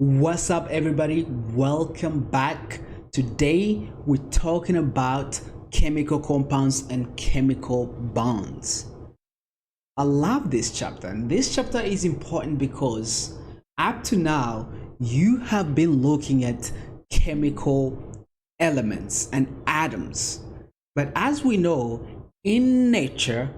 What's up, everybody? Welcome back. Today we're talking about chemical compounds and chemical bonds. I love this chapter, and this chapter is important because up to now you have been looking at chemical elements and atoms. But as we know, in nature,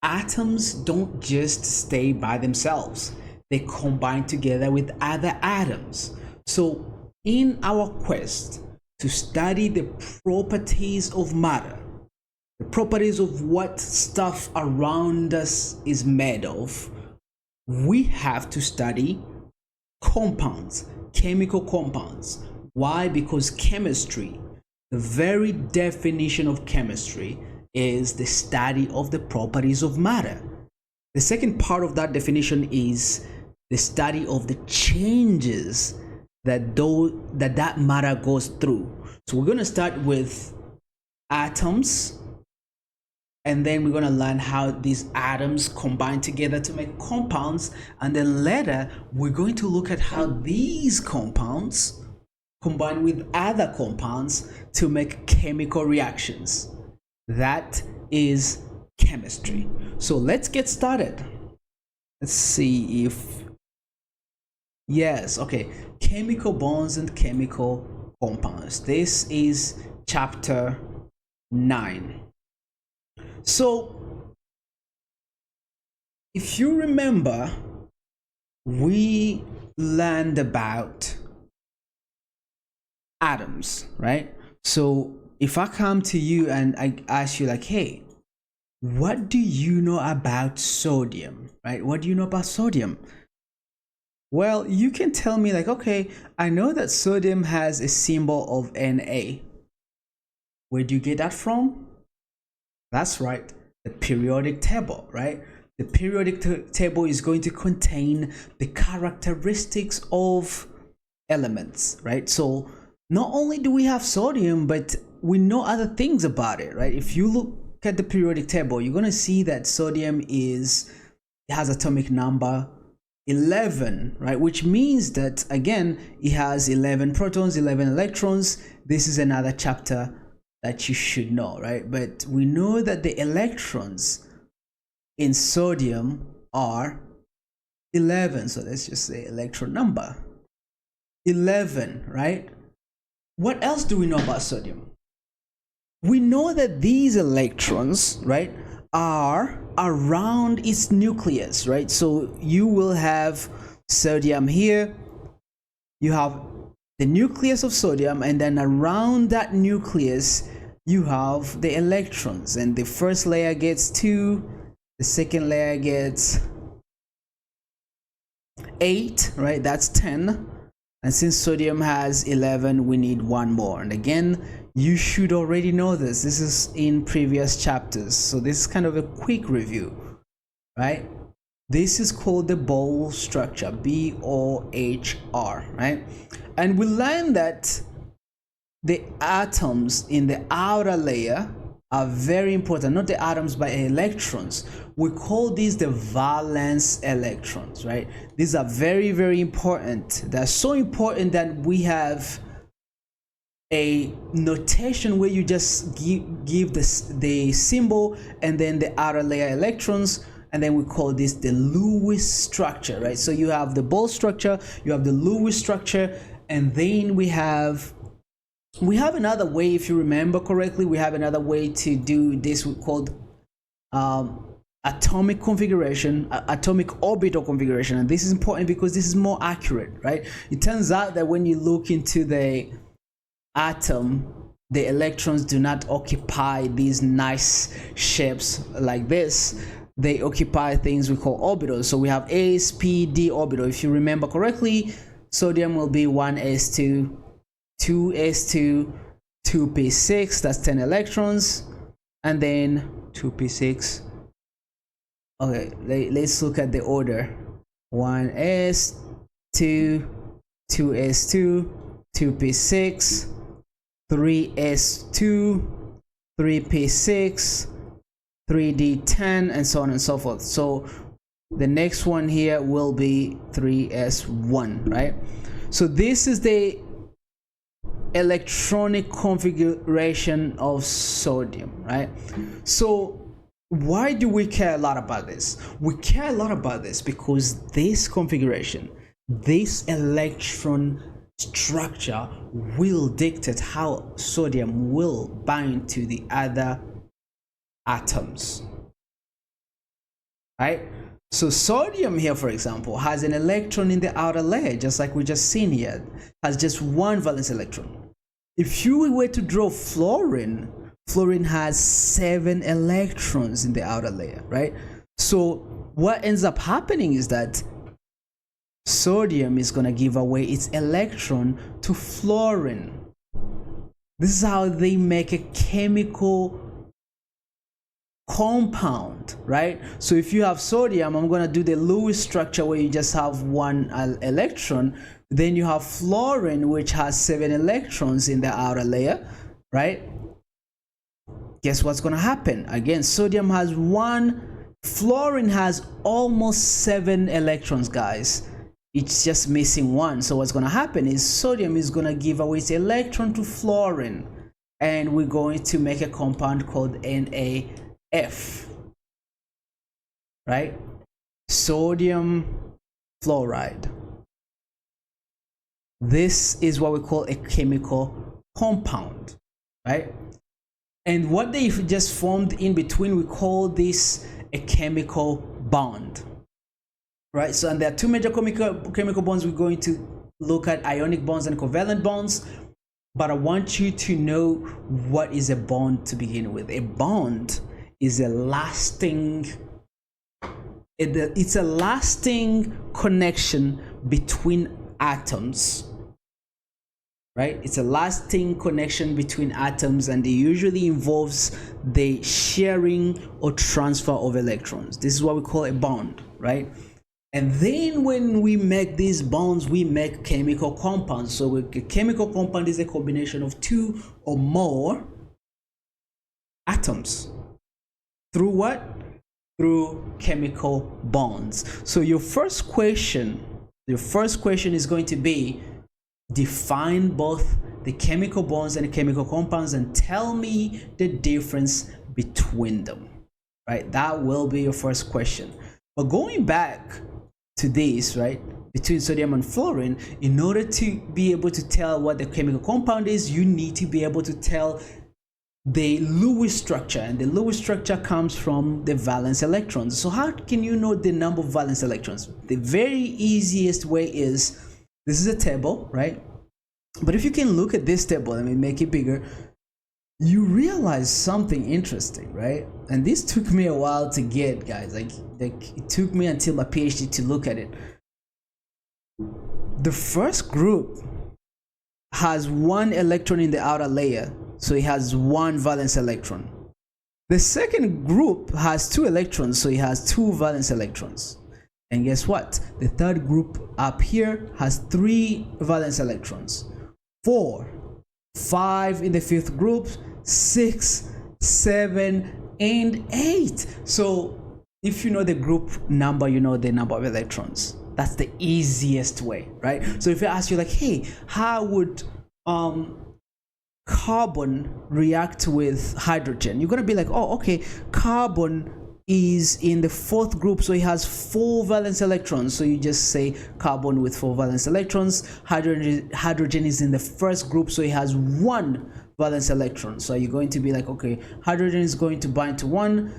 atoms don't just stay by themselves, they combine together with other atoms. So in our quest to study the properties of matter, the properties of what stuff around us is made of, we have to study compounds, chemical compounds. Why? Because chemistry, the very definition of chemistry, is the study of the properties of matter. The second part of that definition is the study of the changes that matter goes through. So we're going to start with atoms, and then we're going to learn how these atoms combine together to make compounds, and then later we're going to look at how these compounds combine with other compounds to make chemical reactions. That is chemistry. So let's get started. Let's see if yes, okay. Chemical bonds and chemical compounds. This is chapter 9. So if you remember, we learned about atoms, right? So if I come to you and I ask you like, hey, what do you know about sodium, right? What do you know about sodium? Well, you can tell me like, okay, I know that sodium has a symbol of Na. Where do you get that from? That's right, the periodic table, right? The periodic table is going to contain the characteristics of elements, right? So not only do we have sodium, but we know other things about it, right? If you look at the periodic table, you're going to see that sodium has atomic number 11, right? Which means that, again, it has 11 protons, 11 electrons. This is another chapter that you should know, right? But we know that the electrons in sodium are 11. So let's just say electron number 11, right? What else do we know about sodium? We know that these electrons, right, are around its nucleus, right? So you will have sodium here, you have the nucleus of sodium, and then around that nucleus you have the electrons, and the first layer gets 2, the second layer gets 8, right? That's 10. And since sodium has 11, we need one more. And again, you should already know this. This is in previous chapters. So this is kind of a quick review, right? This is called the Bohr structure, B-O-H-R, right? And we learned that the atoms in the outer layer are very important, not the atoms but electrons. We call these the valence electrons, right? These are very, very important. They're so important that we have a notation where you just give the symbol and then the outer layer electrons, and then we call this the Lewis structure, right? So you have the Bohr structure, you have the Lewis structure, and then we have another way. If you remember correctly, we have another way to do this called atomic configuration, atomic orbital configuration. And this is important because this is more accurate, right? It turns out that when you look into the atom, the electrons do not occupy these nice shapes like this. They occupy things we call orbitals. So we have S, P, D orbital. If you remember correctly, sodium will be 1s2, 2s2, 2p6, that's 10 electrons, and then 2p6. Okay, let's look at the order. 1s2, 2s2, 2p6, 3s2, 3p6, 3d10, and so on and so forth. So The next one here will be 3s1, right? So this is the electronic configuration of sodium, right? So why do we care a lot about this? We care a lot about this because this configuration, this electron structure will dictate how sodium will bind to the other atoms, right? So sodium here, for example, has an electron in the outer layer, just like we just seen here, has just one valence electron. If you were to draw fluorine, fluorine has 7 electrons in the outer layer, right? So what ends up happening is that sodium is going to give away its electron to fluorine. This is how they make a chemical compound, right? So if you have sodium, I'm going to do the Lewis structure where you just have one electron. Then you have fluorine, which has 7 electrons in the outer layer, right? Guess what's going to happen? Again, sodium has 1, fluorine has almost 7 electrons, guys. It's just missing 1. So what's going to happen is sodium is going to give away its electron to fluorine, and we're going to make a compound called NaF, right? Sodium fluoride. This is what we call a chemical compound, right? And what they just formed in between, we call this a chemical bond, right? So, and there are 2 major chemical bonds. We're going to look at ionic bonds and covalent bonds, but I want you to know what is a bond to begin with. A bond is a lasting, it's a lasting connection between atoms, right? It's a lasting connection between atoms, and it usually involves the sharing or transfer of electrons. This is what we call a bond, right? And then when we make these bonds, we make chemical compounds. So a chemical compound is a combination of 2 or more atoms. Through what? Through chemical bonds. So your first question is going to be, define both the chemical bonds and the chemical compounds and tell me the difference between them, right? That will be your first question. But going back to this, right, between sodium and fluorine, in order to be able to tell what the chemical compound is, you need to be able to tell the Lewis structure, and the Lewis structure comes from the valence electrons. So how can you know the number of valence electrons? The very easiest way is, this is a table, right? But if you can look at this table, let me make it bigger, you realize something interesting, right? And this took me a while to get, guys. Like it took me until my PhD to look at it. The first group has 1 electron in the outer layer, so it has 1 valence electron. The second group has 2 electrons, so it has 2 valence electrons. And guess what? The third group up here has 3 valence electrons. 4, 5 in the 5th group, 6, 7, and 8. So if you know the group number, you know the number of electrons. That's the easiest way, right? So if I ask you like, hey, how would carbon react with hydrogen? You're gonna be like, oh, okay, carbon is in the 4th group, so it has 4 valence electrons. So you just say carbon with 4 valence electrons. Hydrogen is in the 1st group, so it has 1 valence electron. So you're going to be like, okay, hydrogen is going to bind to 1,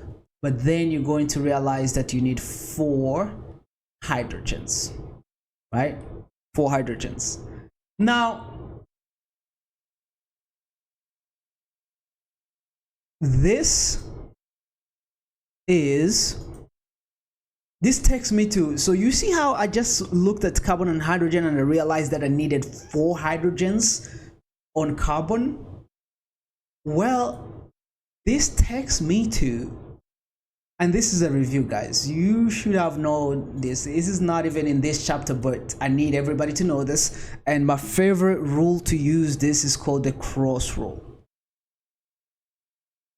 but then you're going to realize that you need 4 hydrogens, right? 4 hydrogens. Now, this takes me to, so you see how I just looked at carbon and hydrogen and I realized that I needed 4 hydrogens on carbon? Well, this takes me to, and this is a review, guys, you should have known this. This is not even in this chapter, but I need everybody to know this. And my favorite rule to use this is called the cross rule.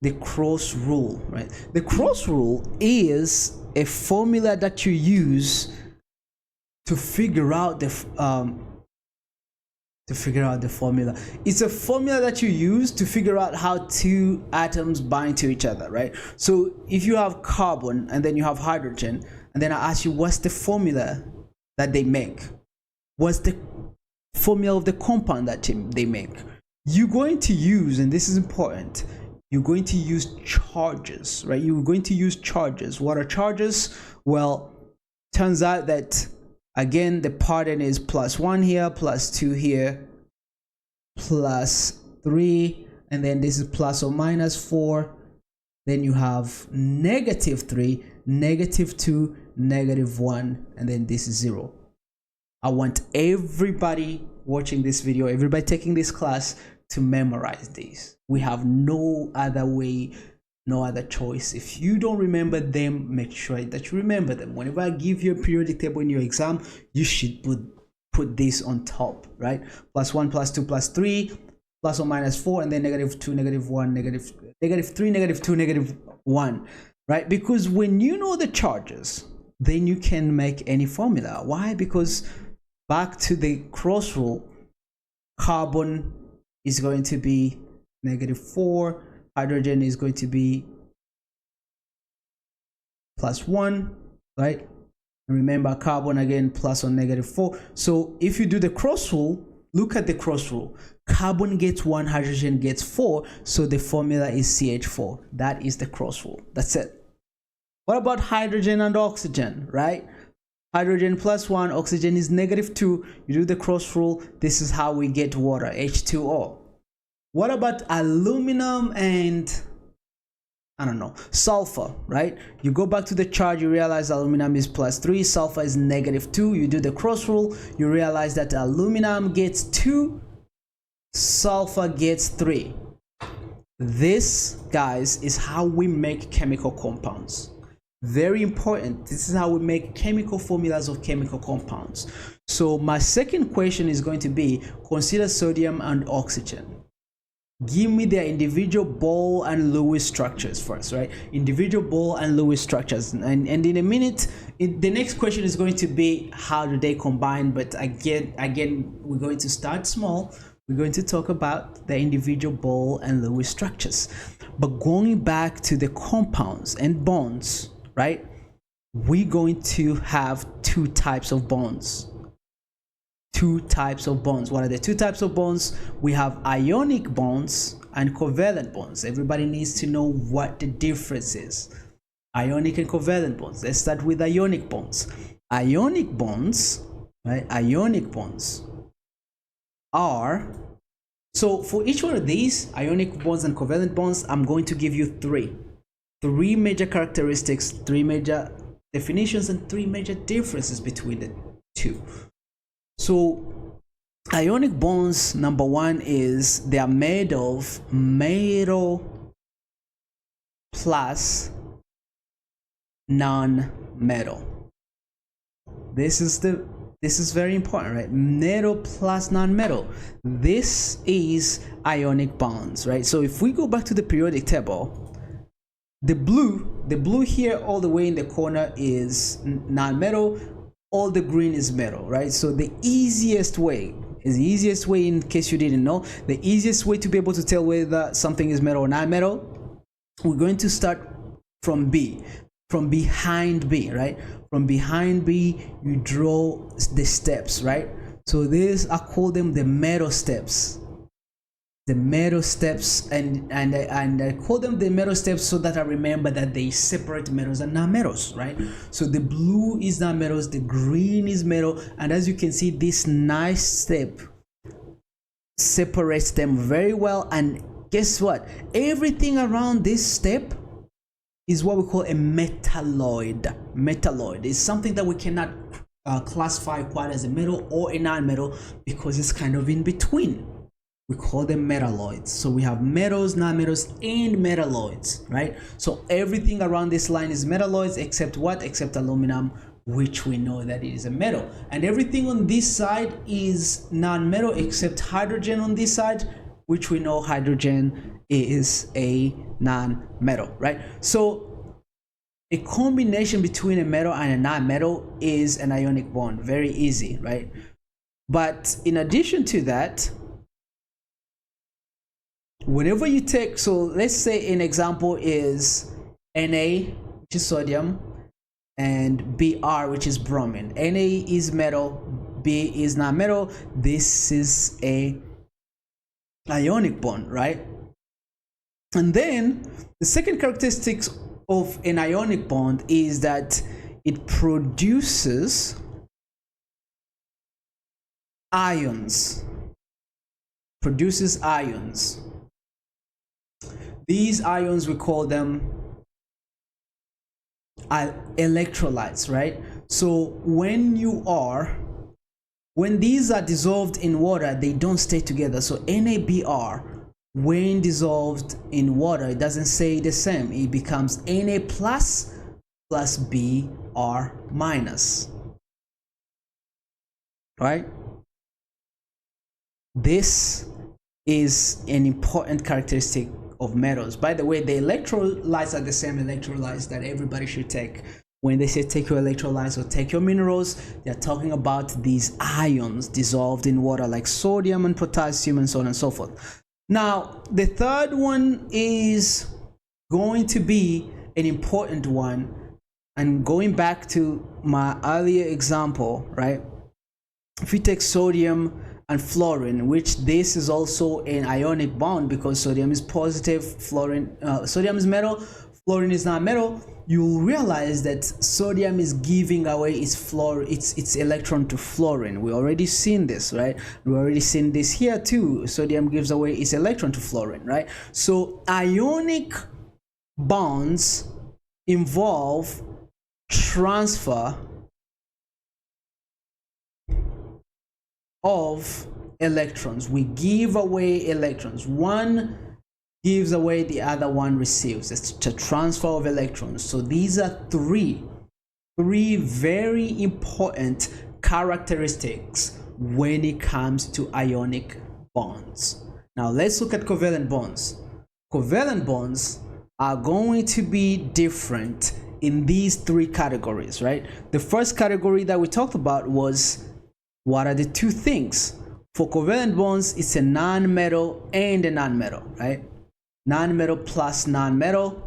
the cross rule, right? The cross rule is a formula that you use to figure out the formula. It's a formula that you use to figure out how two atoms bind to each other, right? So if you have carbon and then you have hydrogen, and then I ask you what's the formula that they make, what's the formula of the compound that they make, you're going to use, and this is important, you're going to use charges, right? You're going to use charges. What are charges? Well, turns out that, again, the pattern is +1 here, +2 here, +3, and then this is plus or minus 4. Then you have -3, -2, -1, and then this is 0. I want everybody watching this video, everybody taking this class, to memorize these. We have no other way, no other choice. If you don't remember them, make sure that you remember them. Whenever I give you a periodic table in your exam, you should put this on top, right? +1, +2, +3, plus or minus 4, and then -2, -1, -3, -2, -1, right? Because when you know the charges, then you can make any formula. Why? Because back to the cross rule, carbon is going to be -4, hydrogen is going to be +1, right? And remember, carbon again plus or -4. So if you do the cross rule, look at the cross rule. Carbon gets 1, hydrogen gets 4, so the formula is CH4. That is the cross rule. That's it. What about hydrogen and oxygen, right? Hydrogen +1, oxygen is -2. You do the cross rule. This is how we get water, H2O. What about aluminum and, I don't know, sulfur, right? You go back to the chart, you realize aluminum is +3, sulfur is -2. You do the cross rule, you realize that aluminum gets 2, sulfur gets 3. This, guys, is how we make chemical compounds. Very important. This is how we make chemical formulas of chemical compounds. So my second question is going to be, consider sodium and oxygen. Give me their individual Ball and Lewis structures first, right? Individual Ball and Lewis structures. And in a minute, the next question is going to be, how do they combine? But again, we're going to start small. We're going to talk about the individual Ball and Lewis structures. But going back to the compounds and bonds, right? We're going to have two types of bonds. Two types of bonds. What are the two types of bonds? We have ionic bonds and covalent bonds. Everybody needs to know what the difference is. Ionic and covalent bonds. Let's start with ionic bonds. Ionic bonds, right? Ionic bonds are, so for each one of these, ionic bonds and covalent bonds, I'm going to give you three major characteristics, 3 major definitions, and 3 major differences between the two. So ionic bonds, number 1 is they are made of metal plus non-metal. This is very important, right? Metal plus non-metal. This is ionic bonds, right? So if we go back to the periodic table, the blue here all the way in the corner is non-metal, all the green is metal, right? So the easiest way, in case you didn't know, the easiest way to be able to tell whether something is metal or non-metal, we're going to start from B, from behind B, right? From behind B, you draw the steps, right? So this, I call them the metal steps. The metal steps, and I call them the metal steps so that I remember that they separate metals and non-metals, right? So the blue is non-metals, the green is metal, and as you can see, this nice step separates them very well. And guess what? Everything around this step is what we call a metalloid. Metalloid is something that we cannot classify quite as a metal or a non-metal because it's kind of in between. We call them metalloids. So we have metals, non-metals, and metalloids, right? So everything around this line is metalloids except what? Except aluminum, which we know that it is a metal. And everything on this side is non-metal except hydrogen on this side, which we know hydrogen is a non-metal, right? So a combination between a metal and a non-metal is an ionic bond. Very easy, right? But in addition to that, whenever you take, so let's say an example is Na, which is sodium, and Br, which is bromine. Na is metal, B is non-metal. This is a ionic bond, right? And then the second characteristic of an ionic bond is that it produces ions. These ions, we call them electrolytes, right? So when these are dissolved in water, they don't stay together. So NaBr, when dissolved in water, it doesn't stay the same. It becomes Na plus Br minus, right? This is an important characteristic of metals. By the way, the electrolytes are the same electrolytes that everybody should take. When they say take your electrolytes or take your minerals, they're talking about these ions dissolved in water, like sodium and potassium and so on and so forth. Now, the third one is going to be an important one. And going back to my earlier example, right? If we take sodium and fluorine, which this is also an ionic bond because sodium is positive, sodium is metal, fluorine is not metal, you will realize that sodium is giving away its electron to fluorine. We already seen this, right? We already seen this here too. Sodium gives away its electron to fluorine, right? So ionic bonds involve transfer of electrons. We give away electrons. One gives away, the other one receives. It's a transfer of electrons. So these are three very important characteristics when it comes to ionic bonds. Now let's look at covalent bonds. Covalent bonds are going to be different in these three categories, right? The first category that we talked about was, what are the two things? For covalent bonds, it's a non-metal and a non-metal, right? Non-metal plus non-metal.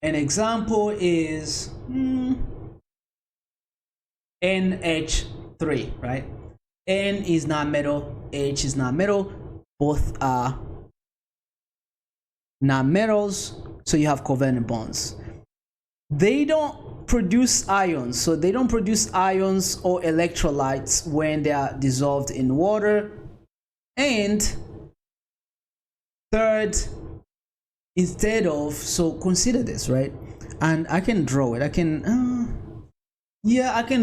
An example is NH3, right? N is non-metal, H is non-metal. Both are non-metals, so you have covalent bonds. They don't produce ions, so they don't produce ions or electrolytes when they are dissolved in water. And third, instead of, so consider this, right? And I can draw it. I can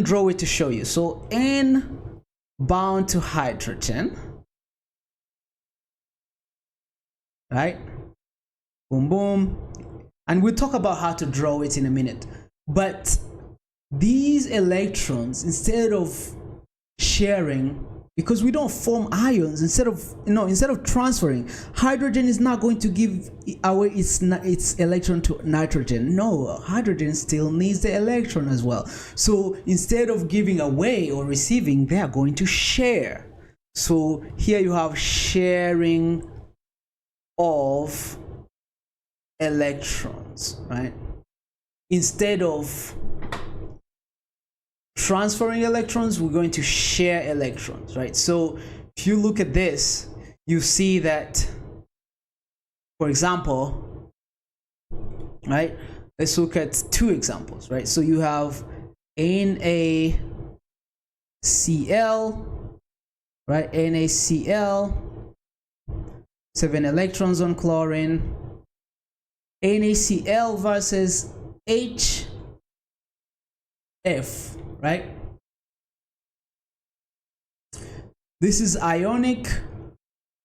draw it to show you. So N bound to hydrogen, right? Boom, boom. And we'll talk about how to draw it in a minute. But these electrons, instead of sharing, because we don't form ions, instead of transferring, hydrogen is not going to give away its electron to nitrogen. No, hydrogen still needs the electron as well. So instead of giving away or receiving, they are going to share. So here you have sharing of electrons, right? Instead of transferring electrons, we're going to share electrons, right? So if you look at this, you see that, for example, right? Let's look at two examples, right? So you have NaCl, right? NaCl, 7 electrons on chlorine. NaCl versus HF, right? This is ionic,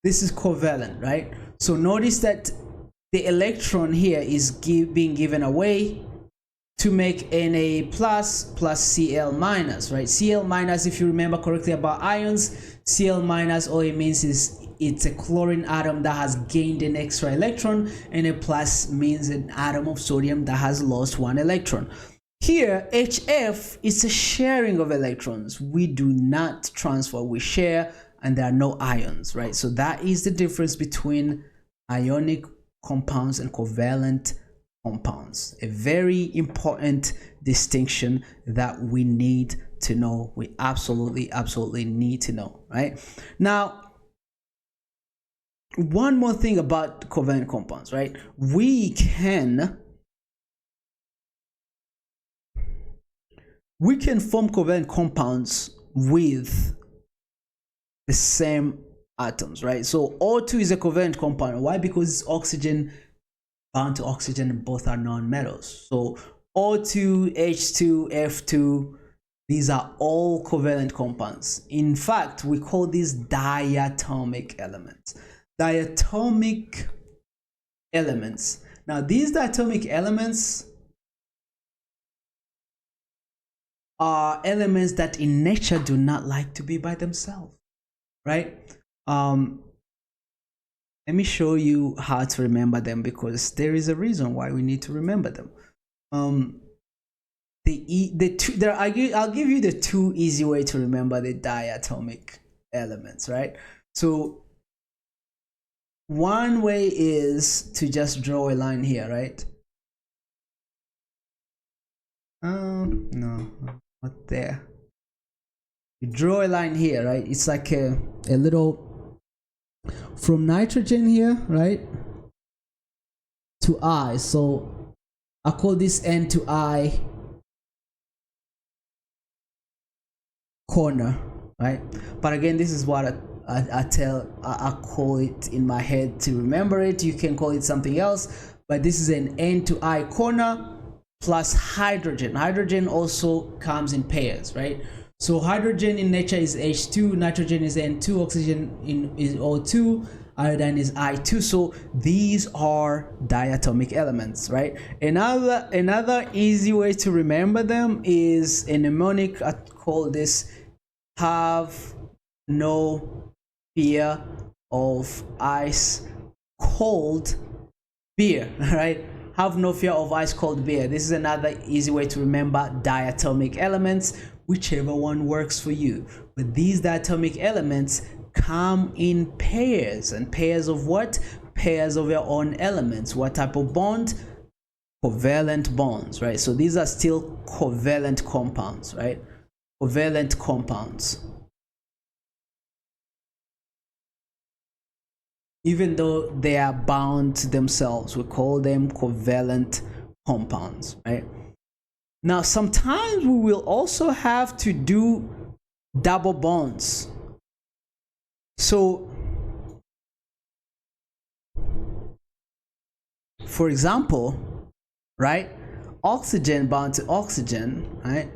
this is covalent, right? So notice that the electron here is being given away to make Na plus Cl minus, right? Cl minus, if you remember correctly about ions, Cl minus, all it means is it's a chlorine atom that has gained an extra electron, and a plus means an atom of sodium that has lost one electron. Here, HF is a sharing of electrons. We do not transfer, we share, and there are no ions, right? So that is the difference between ionic compounds and covalent compounds. A very important distinction that we need to know. We absolutely need to know, right? Now, one more thing about covalent compounds, right? We can form covalent compounds with the same atoms, right? So O2 is a covalent compound. Why? Because it's oxygen bound to oxygen, and both are non-metals. So O2, H2, F2, these are all covalent compounds. In fact, we call these diatomic elements. Diatomic elements. Now, these diatomic elements are elements that in nature do not like to be by themselves, right? Let me show you how to remember them, because there is a reason why we need to remember them. I'll give you the two easy way to remember the diatomic elements, right? So one way is to just draw a line here, right? No, not there. You draw a line here, right? It's like a little, from nitrogen here, right, to I. So I call this N to I corner, right? But again, this is what I call it in my head to remember it. You can call it something else, but this is an N to I corner plus hydrogen. Hydrogen also comes in pairs, right? So hydrogen in nature is H2, nitrogen is N2, oxygen is O2, iodine is I2. So these are diatomic elements, right? Another easy way to remember them is a mnemonic. I call this have no fear of ice cold beer, right? Have no fear of ice cold beer. This is another easy way to remember diatomic elements, whichever one works for you. But these diatomic elements come in pairs, and pairs of what? Pairs of their own elements. What type of bond? Covalent bonds, right? So these are still covalent compounds, right? Covalent compounds. Even though they are bound to themselves, we call them covalent compounds, right? Now, sometimes we will also have to do double bonds. So, for example, right, oxygen bound to oxygen, right?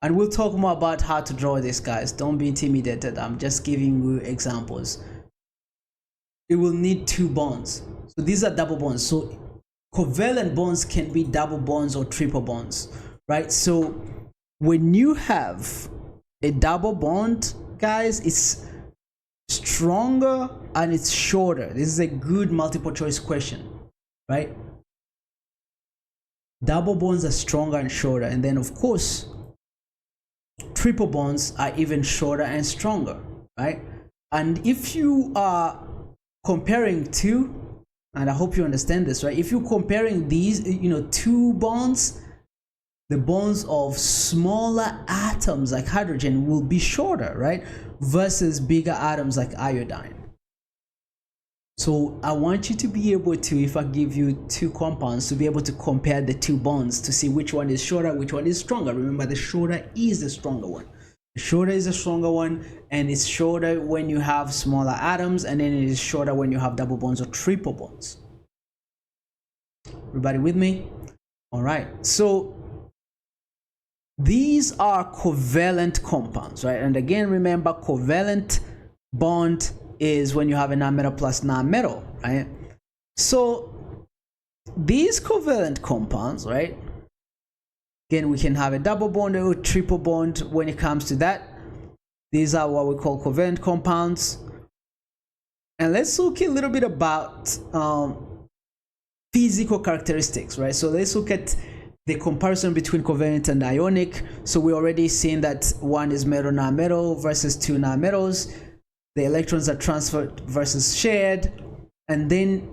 And we'll talk more about how to draw this, guys. Don't be intimidated. I'm just giving you examples. It will need two bonds. So these are double bonds. So covalent bonds can be double bonds or triple bonds, right? So when you have a double bond, guys, it's stronger and it's shorter. This is a good multiple choice question, right? Double bonds are stronger and shorter, and then of course triple bonds are even shorter and stronger, right? And if you are comparing two, and I hope you understand this, right? If you're comparing these, two bonds, the bonds of smaller atoms like hydrogen will be shorter, right? Versus bigger atoms like iodine. So I want you to be able to, if I give you two compounds, to be able to compare the two bonds to see which one is shorter, which one is stronger. Remember, the shorter is the stronger one. The shorter is the stronger one, and it's shorter when you have smaller atoms, and then it is shorter when you have double bonds or triple bonds. Everybody with me? All right. So these are covalent compounds, right? And again, remember, covalent bond is when you have a non-metal plus non-metal, right? So these covalent compounds, right, Again, we can have a double bond or triple bond when it comes to that. These are what we call covalent compounds. And let's look a little bit about physical characteristics, right? So let's look at the comparison between covalent and ionic. So we already seen that one is metal nonmetal versus two nonmetals. The electrons are transferred versus shared. And then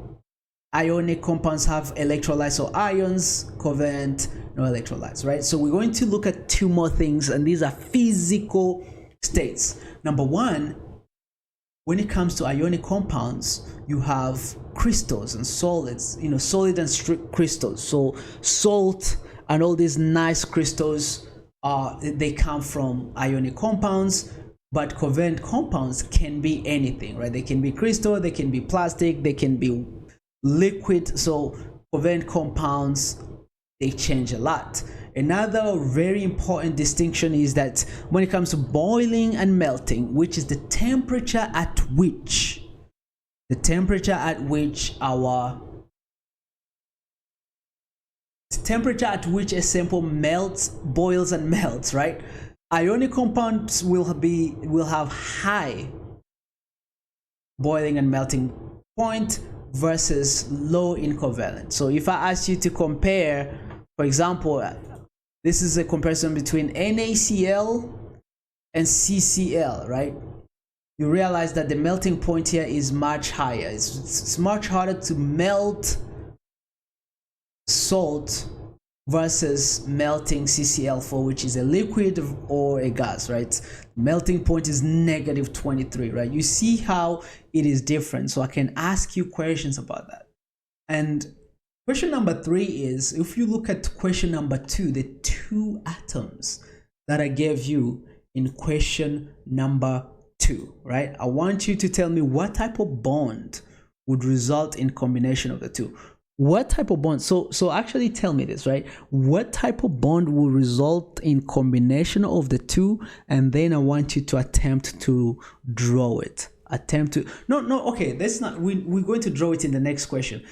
ionic compounds have electrolytes or ions, covalent no electrolytes, right? So we're going to look at two more things, and these are physical states. Number one, when it comes to ionic compounds, you have crystals and solids, solid and strict crystals. So salt and all these nice crystals, they come from ionic compounds. But covalent compounds can be anything, right? They can be crystal, they can be plastic, they can be liquid. So covalent compounds, they change a lot. Another very important distinction is that when it comes to boiling and melting, which is the temperature at which a sample melts, boils and melts, right? Ionic compounds will have high boiling and melting point versus low in covalent. So if I ask you to compare, for example, this is a comparison between NaCl and CCl, right? You realize that the melting point here is much higher. It's much harder to melt salt versus melting CCl4, which is a liquid or a gas, right? Melting point is -23, right? You see how it is different. So I can ask you questions about that. And question number 3 is, if you look at question number 2, the 2 atoms that I gave you in question number 2, right? I want you to tell me what type of bond would result in combination of the two. What type of bond? So actually tell me this, right? What type of bond will result in combination of the two? And then I want you to attempt to draw it. Okay, that's not, we're going to draw it in the next question.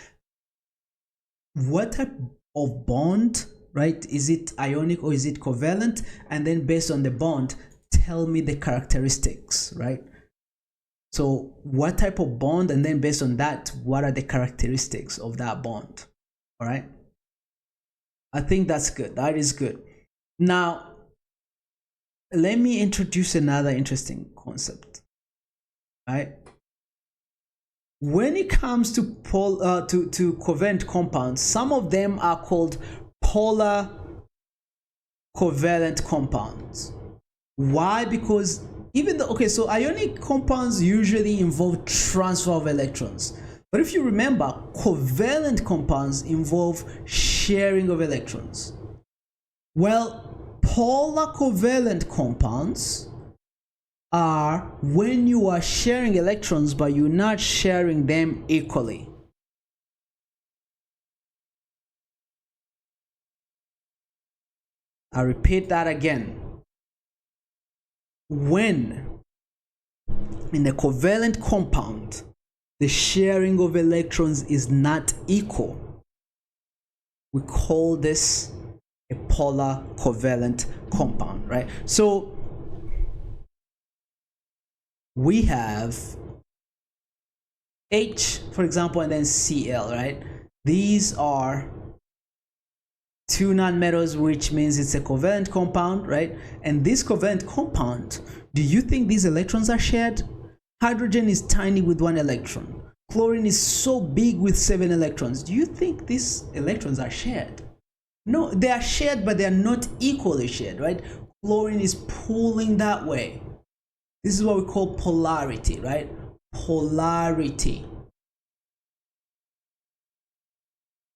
What type of bond, right? Is it ionic or is it covalent? And then based on the bond, tell me the characteristics, right? So what type of bond, and then based on that, what are the characteristics of that bond? All right. I think that's good. That is good. Now, let me introduce another interesting concept, right? When it comes to covalent compounds, some of them are called polar covalent compounds. Why? Because even though, okay, so ionic compounds usually involve transfer of electrons. But if you remember, covalent compounds involve sharing of electrons. Well, polar covalent compounds are when you are sharing electrons, but you're not sharing them equally. I repeat that again. When in a covalent compound, the sharing of electrons is not equal, we call this a polar covalent compound, right? So we have H, for example, and then Cl, right? These are 2 nonmetals, which means it's a covalent compound, right? And this covalent compound, do you think these electrons are shared? Hydrogen is tiny with 1 electron. Chlorine is so big with 7 electrons. Do you think these electrons are shared? No, they are shared, but they are not equally shared, right? Chlorine is pulling that way. This is what we call polarity, right? Polarity.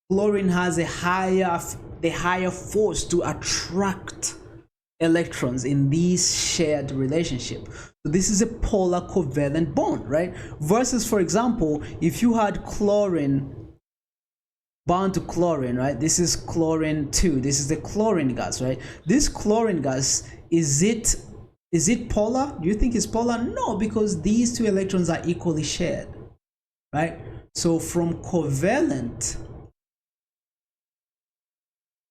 Chlorine has a higher force to attract electrons in this shared relationship. So this is a polar covalent bond, right? Versus, for example, if you had chlorine bound to chlorine, right? This is chlorine 2. This is the chlorine gas, right? This chlorine gas, is it polar? Do you think it's polar? No, because these 2 electrons are equally shared, right? So from covalent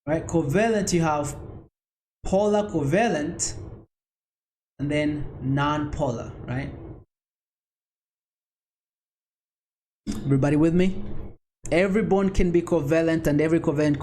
right? Covalent, you have polar covalent and then non-polar, right? Everybody with me? Every bond can be covalent, and every covalent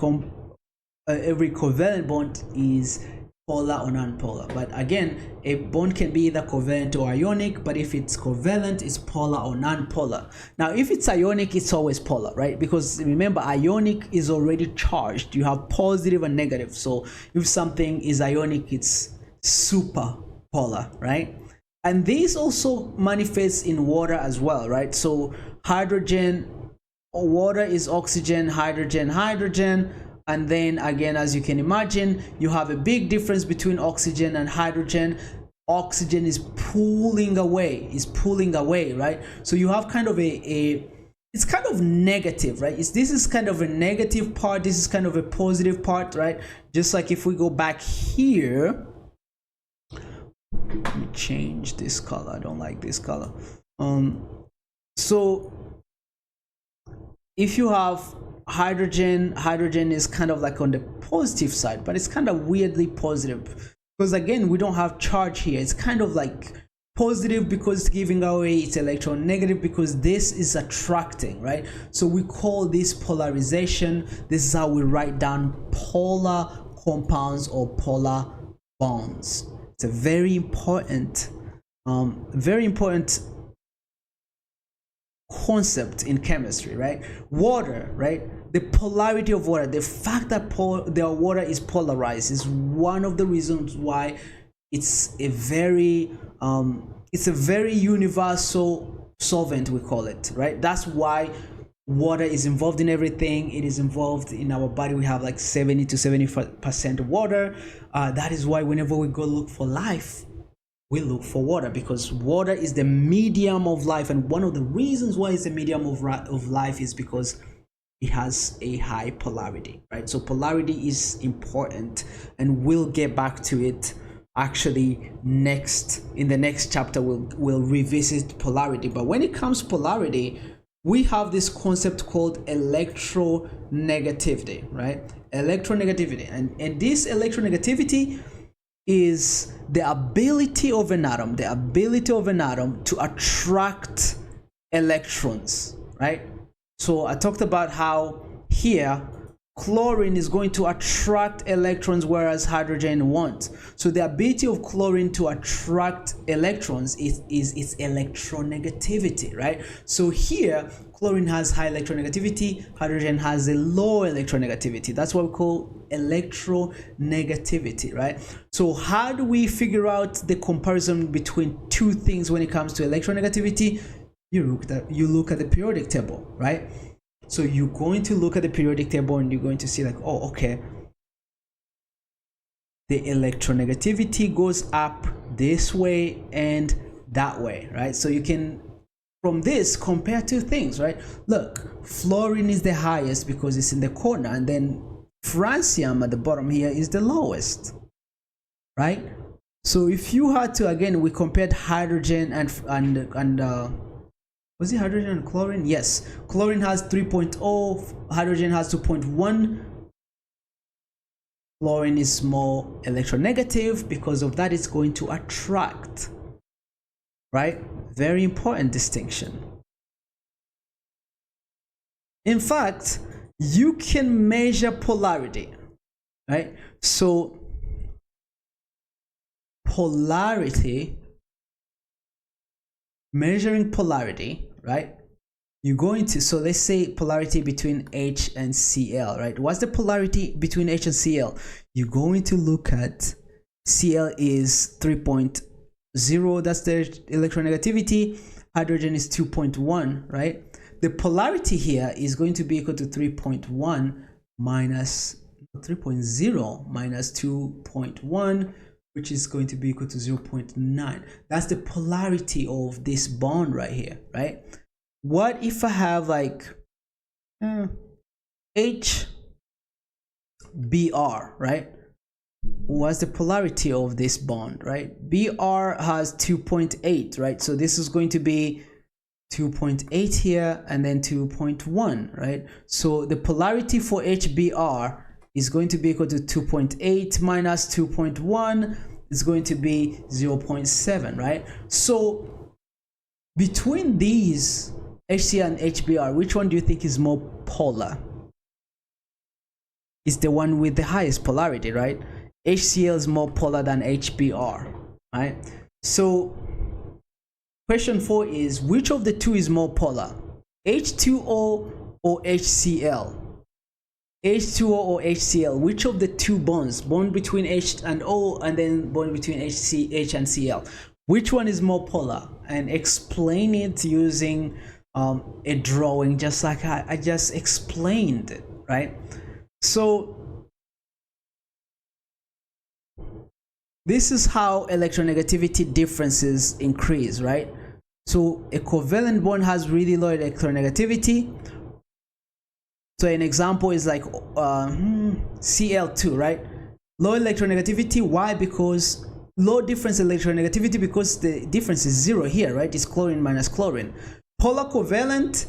bond is polar or non-polar. But again, a bond can be either covalent or ionic, but if it's covalent, it's polar or non-polar. Now if it's ionic, it's always polar, right? Because remember, ionic is already charged. You have positive and negative. So if something is ionic, it's super polar, right? And this also manifests in water as well, right? So hydrogen, water is oxygen, hydrogen, hydrogen. And then again, as you can imagine, you have a big difference between oxygen and hydrogen. Oxygen is pulling away, right? So you have kind of it's kind of negative, right? This is kind of a negative part, this is kind of a positive part, right? Just like if we go back here, let me change this color, I don't like this color. So if you have hydrogen is kind of like on the positive side, but it's kind of weirdly positive because again, we don't have charge here. It's kind of like positive because it's giving away its electron, negative because this is attracting, right? So we call this polarization. This is how we write down polar compounds or polar bonds. It's a very important concept in chemistry, right? Water, right? The polarity of water, the fact that the water is polarized is one of the reasons why it's a very universal solvent, we call it, right? That's why water is involved in everything. It is involved in our body. We have like 70 to 75% water. That is why whenever we go look for life, we look for water, because water is the medium of life. And one of the reasons why it's the medium of life is because it has a high polarity, right? So polarity is important, and we'll get back to it actually in the next chapter. We'll revisit polarity. But when it comes to polarity, we have this concept called electronegativity, right? Electronegativity, and this electronegativity is the ability of an atom to attract electrons, right? So I talked about how here chlorine is going to attract electrons, whereas hydrogen won't. So the ability of chlorine to attract electrons is its electronegativity, right? So here chlorine has high electronegativity, hydrogen has a low electronegativity. That's what we call electronegativity, right? So how do we figure out the comparison between two things when it comes to electronegativity? You look at the periodic table, right? So you're going to look at the periodic table and you're going to see like, oh, okay, the electronegativity goes up this way and that way, right? So you can, from this, compare two things, right? Look, fluorine is the highest because it's in the corner, and then francium at the bottom here is the lowest, right? So if you had to, again, we compared hydrogen and was it hydrogen and chlorine? Yes, chlorine has 3.0, hydrogen has 2.1. Chlorine is more electronegative. Because of that, it's going to attract, right? Very important distinction. In fact, you can measure polarity, right? So polarity, measuring polarity, right? You're going to, so let's say polarity between H and Cl, right? What's the polarity between H and Cl? You're going to look at Cl is 3.0, that's the electronegativity. Hydrogen is 2.1, right? The polarity here is going to be equal to 3.1 minus 3.0 minus 2.1, which is going to be equal to 0.9. That's the polarity of this bond right here, right? What if I have like HBr, right? What's the polarity of this bond, right? Br has 2.8, right? So this is going to be 2.8 here and then 2.1, right? So the polarity for HBr is going to be equal to 2.8 minus 2.1 is going to be 0.7, right? So between these HCl and HBr, which one do you think is more polar? It's the one with the highest polarity, right? HCl is more polar than HBr, right? So question 4 is, which of the two is more polar? H2O or HCl? H2O or HCl, which of the two bonds, bond between H and O and then bond between H and Cl, which one is more polar? And explain it using a drawing, just like I just explained it, right? So this is how electronegativity differences increase, right? So a covalent bond has really low electronegativity. So an example is like Cl2, right? Low electronegativity. Why? Because low difference in electronegativity, because the difference is 0 here, right? It's chlorine minus chlorine. Polar covalent,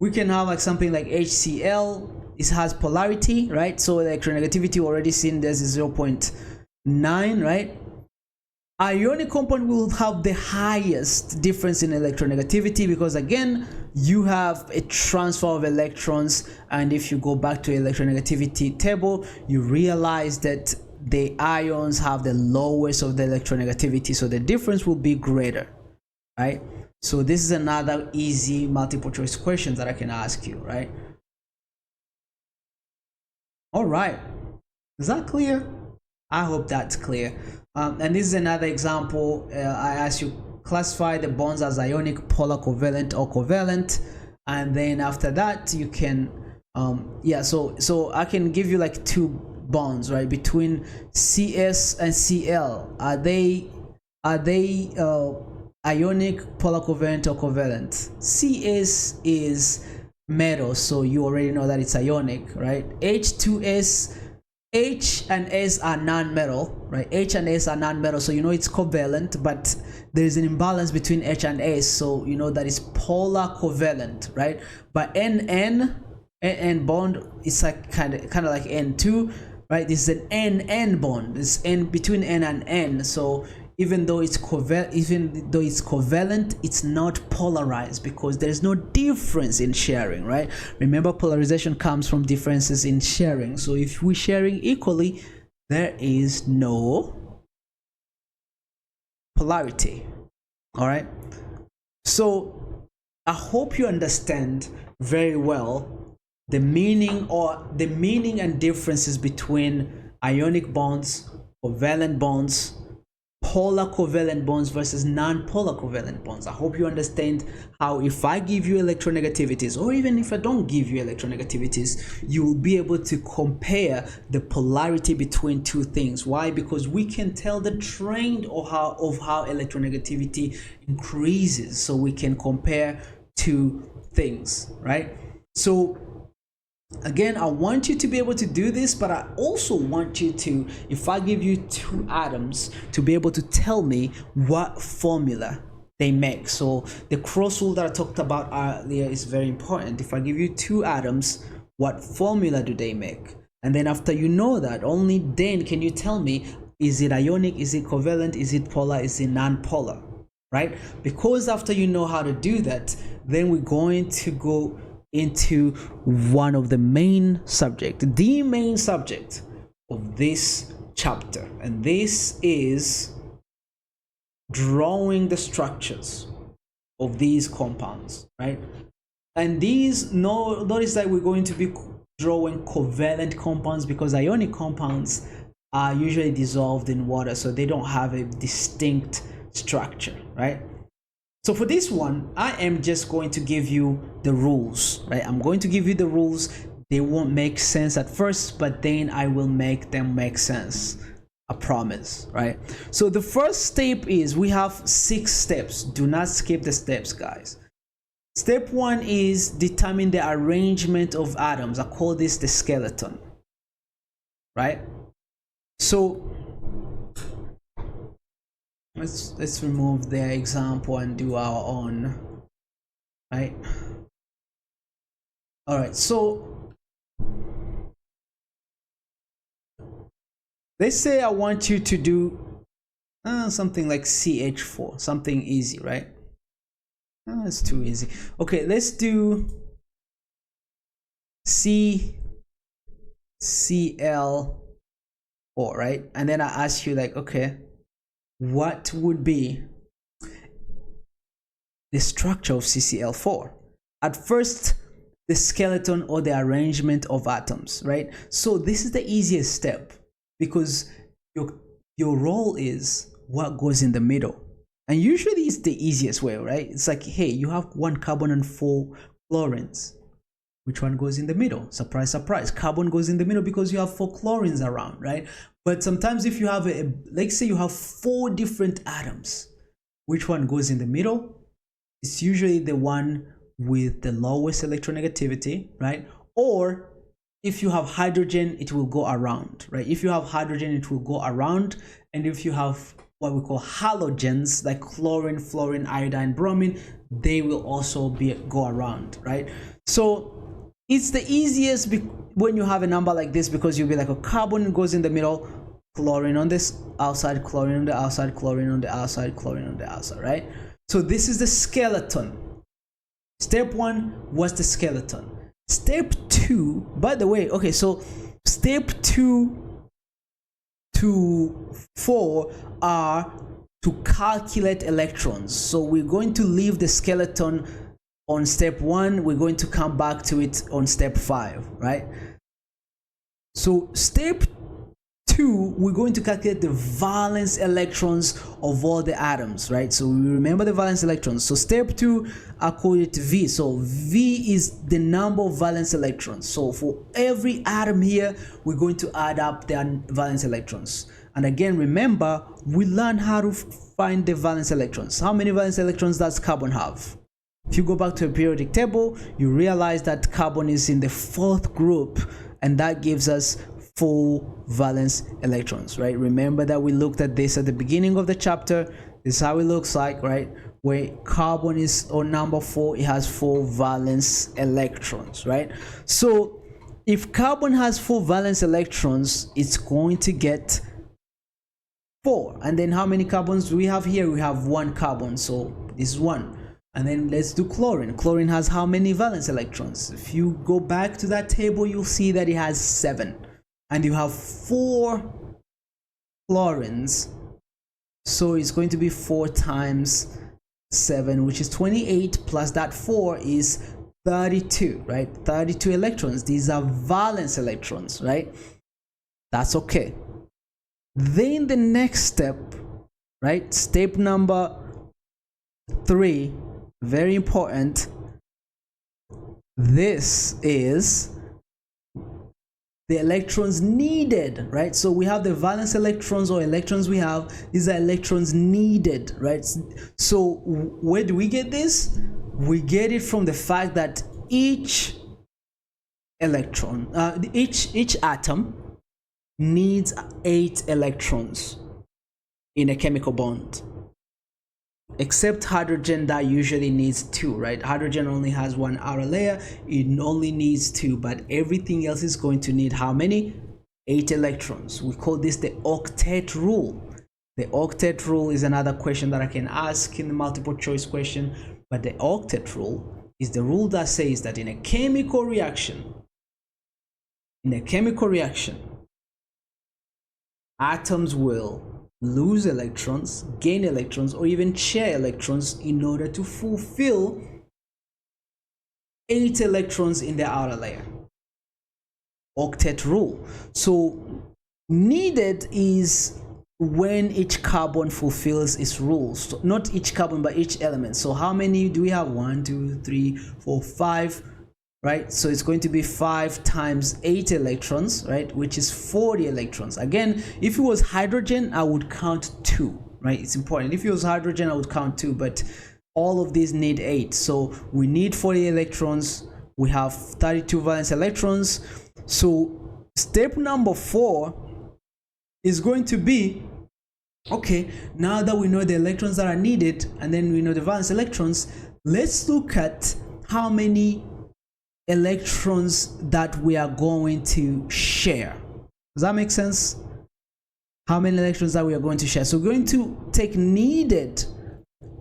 we can have like something like HCl. It has polarity, right? So electronegativity already seen there's 0.9, right? Ionic compound will have the highest difference in electronegativity because, again, you have a transfer of electrons, and if you go back to electronegativity table, you realize that the ions have the lowest of the electronegativity, so the difference will be greater, right? So this is another easy multiple choice question that I can ask you, right? All right, is that clear? I hope that's clear. And this is another example. I asked you, classify the bonds as ionic, polar, covalent, or covalent, and then after that you can so I can give you like two bonds, right, between CS and Cl. Are they ionic, polar, covalent, or covalent? CS is metal, so you already know that it's ionic, right? H2S, H and S are non-metal, right? H and S are non-metal, so you know it's covalent, but there is an imbalance between H and S, so you know that it's polar covalent, right? But NN bond is like kind of like N2, right? This is an NN bond. It's N between N and N, so even though it's covalent, it's not polarized because there's no difference in sharing, right? Remember, polarization comes from differences in sharing. So if we're sharing equally, there is no polarity. All right, so I hope you understand very well the meaning and differences between ionic bonds, covalent bonds, polar covalent bonds versus non-polar covalent bonds. I hope you understand how, if I give you electronegativities, or even if I don't give you electronegativities, you will be able to compare the polarity between two things. Why? Because we can tell the trend of how electronegativity increases, so we can compare two things, right? So again, I want you to be able to do this, but I also want you to, if I give you two atoms, to be able to tell me what formula they make. So the cross rule that I talked about earlier is very important. If I give you two atoms, what formula do they make? And then after you know that, only then can you tell me, is it ionic, is it covalent, is it polar, is it non-polar, right? Because after you know how to do that, then we're going to go into one of the main subject, the main subject of this chapter, and this is drawing the structures of these compounds, right? And these, notice that we're going to be drawing covalent compounds because ionic compounds are usually dissolved in water, so they don't have a distinct structure, right? So for this one, I am just going to give you the rules, right? I'm going to give you the rules. They won't make sense at first, but then I will make them make sense. I promise, right? So the first step is, we have 6 steps. Do not skip the steps, guys. Step 1 is determine the arrangement of atoms. I call this the skeleton, right? So let's remove their example and do our own, right? All right, so Let's say I want you to do something like CH4, something easy, right? It's too easy. Okay, let's do CCl4, right? And then I ask you like, okay, what would be the structure of CCl4? At first, the skeleton or the arrangement of atoms, right? So this is the easiest step because your role is what goes in the middle. And usually it's the easiest way, right? It's like, hey, you have 1 carbon and 4 chlorines. Which one goes in the middle? Surprise, surprise. Carbon goes in the middle because you have 4 chlorines around, right? But sometimes if you have let's say you have 4 different atoms, which one goes in the middle? It's usually the one with the lowest electronegativity, right? Or if you have hydrogen, it will go around, right? If you have hydrogen, it will go around. And if you have what we call halogens like chlorine, fluorine, iodine, bromine, they will also go around, right? So it's the easiest when you have a number like this because you'll be like a carbon goes in the middle, chlorine on this outside, chlorine on the outside, chlorine on the outside, chlorine on the outside, right? So this is the skeleton. Step 1 was the skeleton. Step 2, by the way, okay, so step 2 to 4 are to calculate electrons. So we're going to leave the skeleton on step 1. We're going to come back to it on step 5, right? So step 2, we're going to calculate the valence electrons of all the atoms, right? So we remember the valence electrons. So step 2, I call it V. So V is the number of valence electrons. So for every atom here, we're going to add up their valence electrons. And again, remember, we learned how to find the valence electrons. How many valence electrons does carbon have? If you go back to a periodic table, you realize that carbon is in the 4th group, and that gives us 4 valence electrons, right? Remember that we looked at this at the beginning of the chapter. This is how it looks like, right? Where carbon is on number 4, it has 4 valence electrons, right? So if carbon has 4 valence electrons, it's going to get 4. And then how many carbons do we have here? We have 1 carbon, so this is 1. And then let's do chlorine. Chlorine has how many valence electrons? If you go back to that table, you'll see that it has 7. And you have 4 chlorines, so it's going to be 4 times 7, which is 28, plus that 4 is 32, right? 32 electrons. These are valence electrons, right? That's okay. Then the next step, right? Step number 3, very important. This is the electrons needed, right? So we have the valence electrons or electrons we have. These are electrons needed, right? So where do we get this? We get it from the fact that each electron, each atom needs 8 electrons in a chemical bond. Except hydrogen, that usually needs 2, right? Hydrogen only has 1 outer layer, it only needs 2, but everything else is going to need how many? 8 electrons. We call this the octet rule. The octet rule is another question that I can ask in the multiple choice question, but the octet rule is the rule that says that in a chemical reaction, atoms will lose electrons, gain electrons, or even share electrons in order to fulfill 8 electrons in the outer layer. Octet rule. So needed is when each carbon fulfills its rules. So not each carbon, but each element. So how many do we have? 1, 2, 3, 4, 5. Right, so it's going to be 5 times 8 electrons, right, which is 40 electrons. Again, if it was hydrogen, I would count 2, right? It's important. If it was hydrogen, I would count 2, but all of these need 8. So we need 40 electrons. We have 32 valence electrons. So step number 4 is going to be, okay, now that we know the electrons that are needed, and then we know the valence electrons, let's look at how many electrons that we are going to share. Does that make sense? how many electrons that we are going to share. So we're going to take needed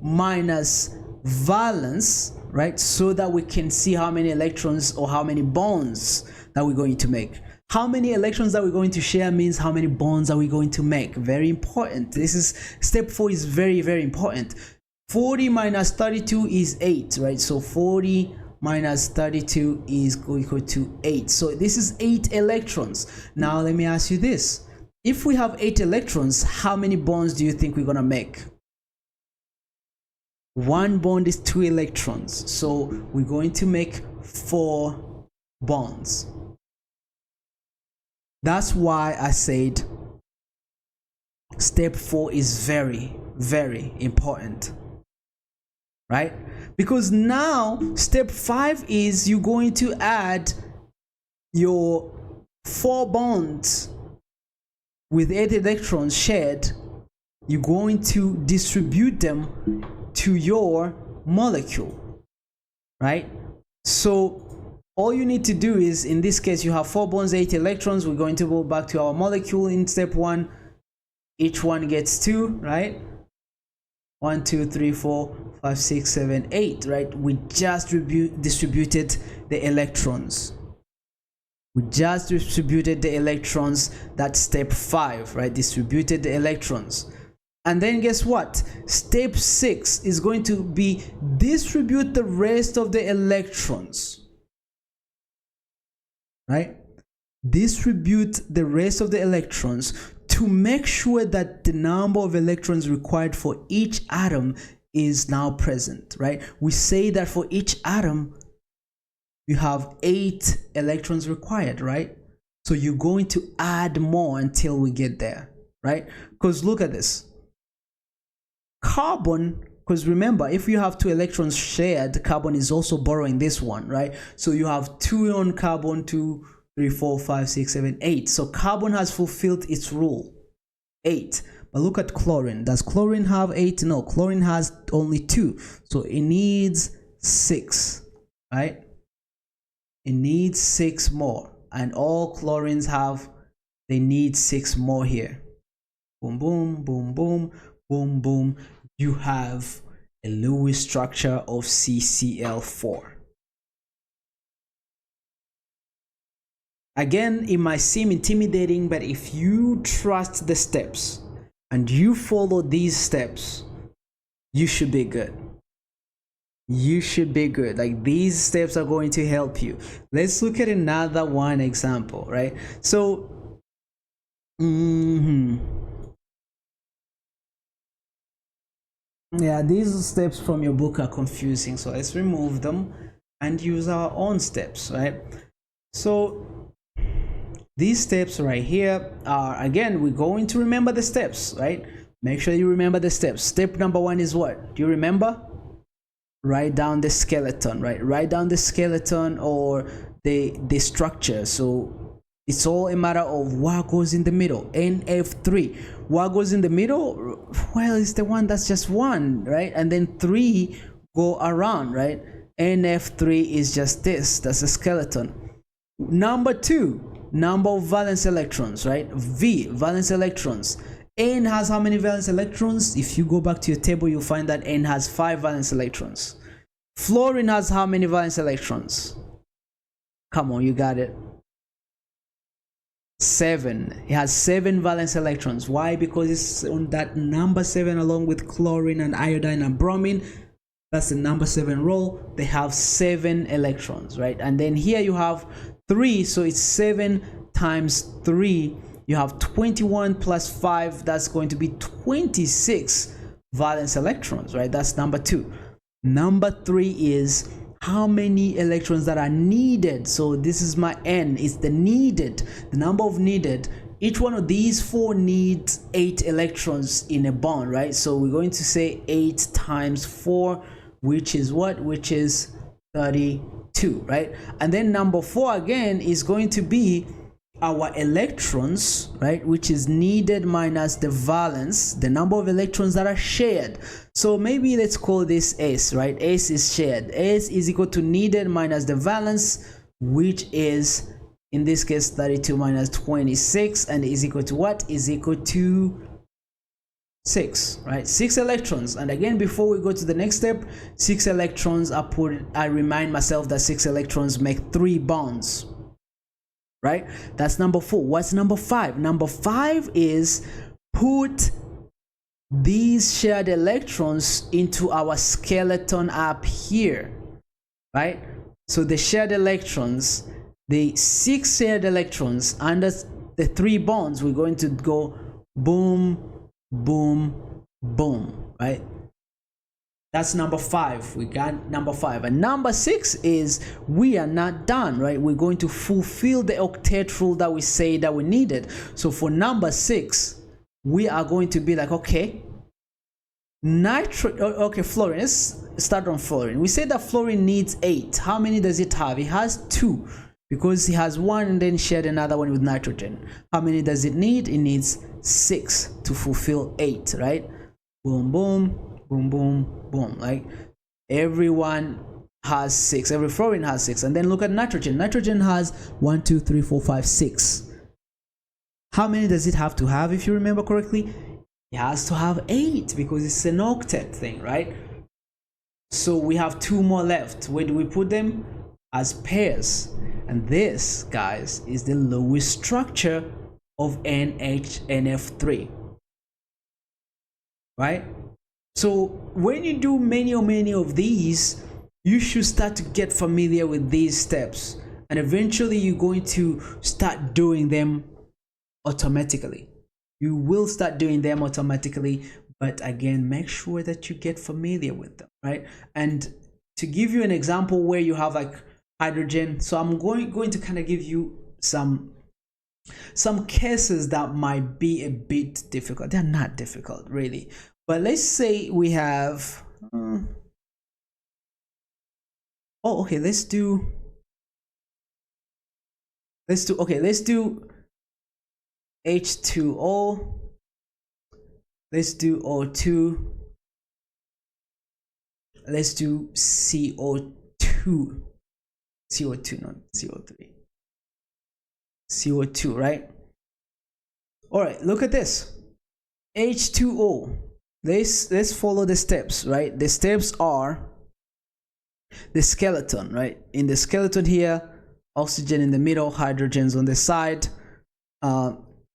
minus valence, right, so that we can see how many electrons or how many bonds that we're going to make. How many electrons that we're going to share means how many bonds are we going to make. Very important. This is step 4 is very, very important. 40 minus 32 is 8, right? So 40 minus 32 is equal to 8. So this is 8 electrons. Now let me ask you this. If we have 8 electrons, how many bonds do you think we're gonna make? One bond is 2 electrons. So we're going to make 4 bonds. That's why I said step 4 is very, very important, right? Because now step 5 is you're going to add your 4 bonds with 8 electrons shared. You're going to distribute them to your molecule, right? So all you need to do is, in this case, you have 4 bonds, 8 electrons. We're going to go back to our molecule in step 1. Each one gets 2, right? 1, 2, 3, 4, 5, 6, 7, 8, right? We just distributed the electrons. We just distributed the electrons. That's step 5, right? Distributed the electrons. And then guess what? Step 6 is going to be distribute the rest of the electrons. Right? Distribute the rest of the electrons to make sure that the number of electrons required for each atom is now present, right? We say that for each atom you have 8 electrons required, right? So you're going to add more until we get there, right? Because look at this. Carbon, because remember, if you have 2 electrons shared, carbon is also borrowing this one, right? So you have 2 on carbon, 2, 3, 4, 5, 6, 7, 8. So carbon has fulfilled its rule, 8. But look at chlorine. Does chlorine have 8? No, chlorine has only 2. So it needs 6, right? It needs 6 more. And all chlorines have, they need 6 more here. Boom, boom, boom, boom, boom, boom. You have a Lewis structure of CCl4. Again, it might seem intimidating, but if you trust the steps and you follow these steps, you should be good. You should be good. Like, these steps are going to help you. Let's look at another one example, right? So, yeah, these steps from your book are confusing, so let's remove them and use our own steps, right? So these steps right here are, again, we're going to remember the steps, right? Make sure you remember the steps. Step number 1 is what? Do you remember? Write down the skeleton, right? Write down the skeleton or the structure. So it's all a matter of what goes in the middle. NF3. What goes in the middle? Well, it's the one that's just 1, right? And then 3 go around, right? NF3 is just this. That's a skeleton. Number 2, number of valence electrons, right? V, valence electrons. N has how many valence electrons? If you go back to your table, you'll find that N has 5 valence electrons. Fluorine has how many valence electrons? Come on, you got it. 7. It has 7 valence electrons. Why? Because it's on that number 7 along with chlorine and iodine and bromine. That's the number 7 row. They have 7 electrons, right? And then here you have 3, so it's 7 times 3. You have 21 plus 5. That's going to be 26 valence electrons, right? That's number 2. Number 3 is how many electrons that are needed. So this is my N. It's the needed, the number of needed. Each one of these 4 needs 8 electrons in a bond, right? So we're going to say 8 times 4, which is what? Which is 32, right? And then number 4 again is going to be our electrons, right, which is needed minus the valence, the number of electrons that are shared. So maybe let's call this S, right? S is shared. S is equal to needed minus the valence, which is in this case 32 minus 26, and is equal to what? Is equal to 6, right? 6 electrons. And again, before we go to the next step, 6 electrons I remind myself that 6 electrons make 3 bonds, right? That's number 4. What's number 5? Number 5 is put these shared electrons into our skeleton up here, right? So the shared electrons, the 6 shared electrons under the 3 bonds, we're going to go boom, boom, boom, right? That's number 5. We got number 5. And number 6 is we are not done, right? We're going to fulfill the octet rule that we say that we needed. So for number 6, we are going to be like, okay, okay, fluorine. Let's start on fluorine. We said that fluorine needs 8. How many does it have? It has 2, because it has 1 and then shared another one with nitrogen. How many does it need? It needs 6 to fulfill 8, right? Boom, boom, boom, boom, boom. Like everyone has 6. Every fluorine has 6. And then look at nitrogen. Nitrogen has 1, 2, 3, 4, 5, 6. How many does it have to have, if you remember correctly? It has to have 8, because it's an octet thing, right? So we have 2 more left. Where do we put them? As pairs. And this, guys, is the Lewis structure of NHNF3, right? So when you do many of these, you should start to get familiar with these steps, and eventually you're going to start doing them automatically. You will start doing them automatically, but again, make sure that you get familiar with them, right? And to give you an example where you have like hydrogen, so I'm going to kind of give you some cases that might be a bit difficult. They're not difficult really, but let's say we have okay, let's do H2O, let's do O2, let's do CO2, not CO3, CO2, right? All right, look at this. H2O. Let's follow the steps, right? The steps are the skeleton, right? In the skeleton here, oxygen in the middle, hydrogens on the side.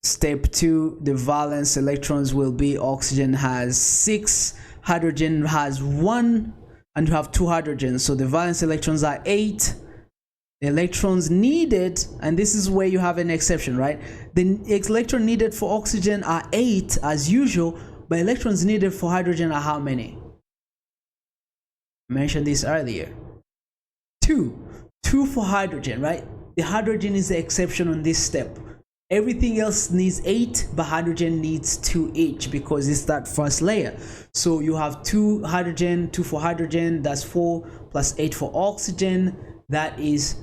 Step 2, the valence electrons will be oxygen has 6, hydrogen has 1, and you have 2 hydrogens, so the valence electrons are 8. The electrons needed, and this is where you have an exception, right? The electron needed for oxygen are 8 as usual, but electrons needed for hydrogen are how many? I mentioned this earlier. 2 for hydrogen, right? The hydrogen is the exception on this step. Everything else needs 8, but hydrogen needs 2 each, because it's that first layer. So you have 2 hydrogen, 2 for hydrogen, that's 4, plus 8 for oxygen, that is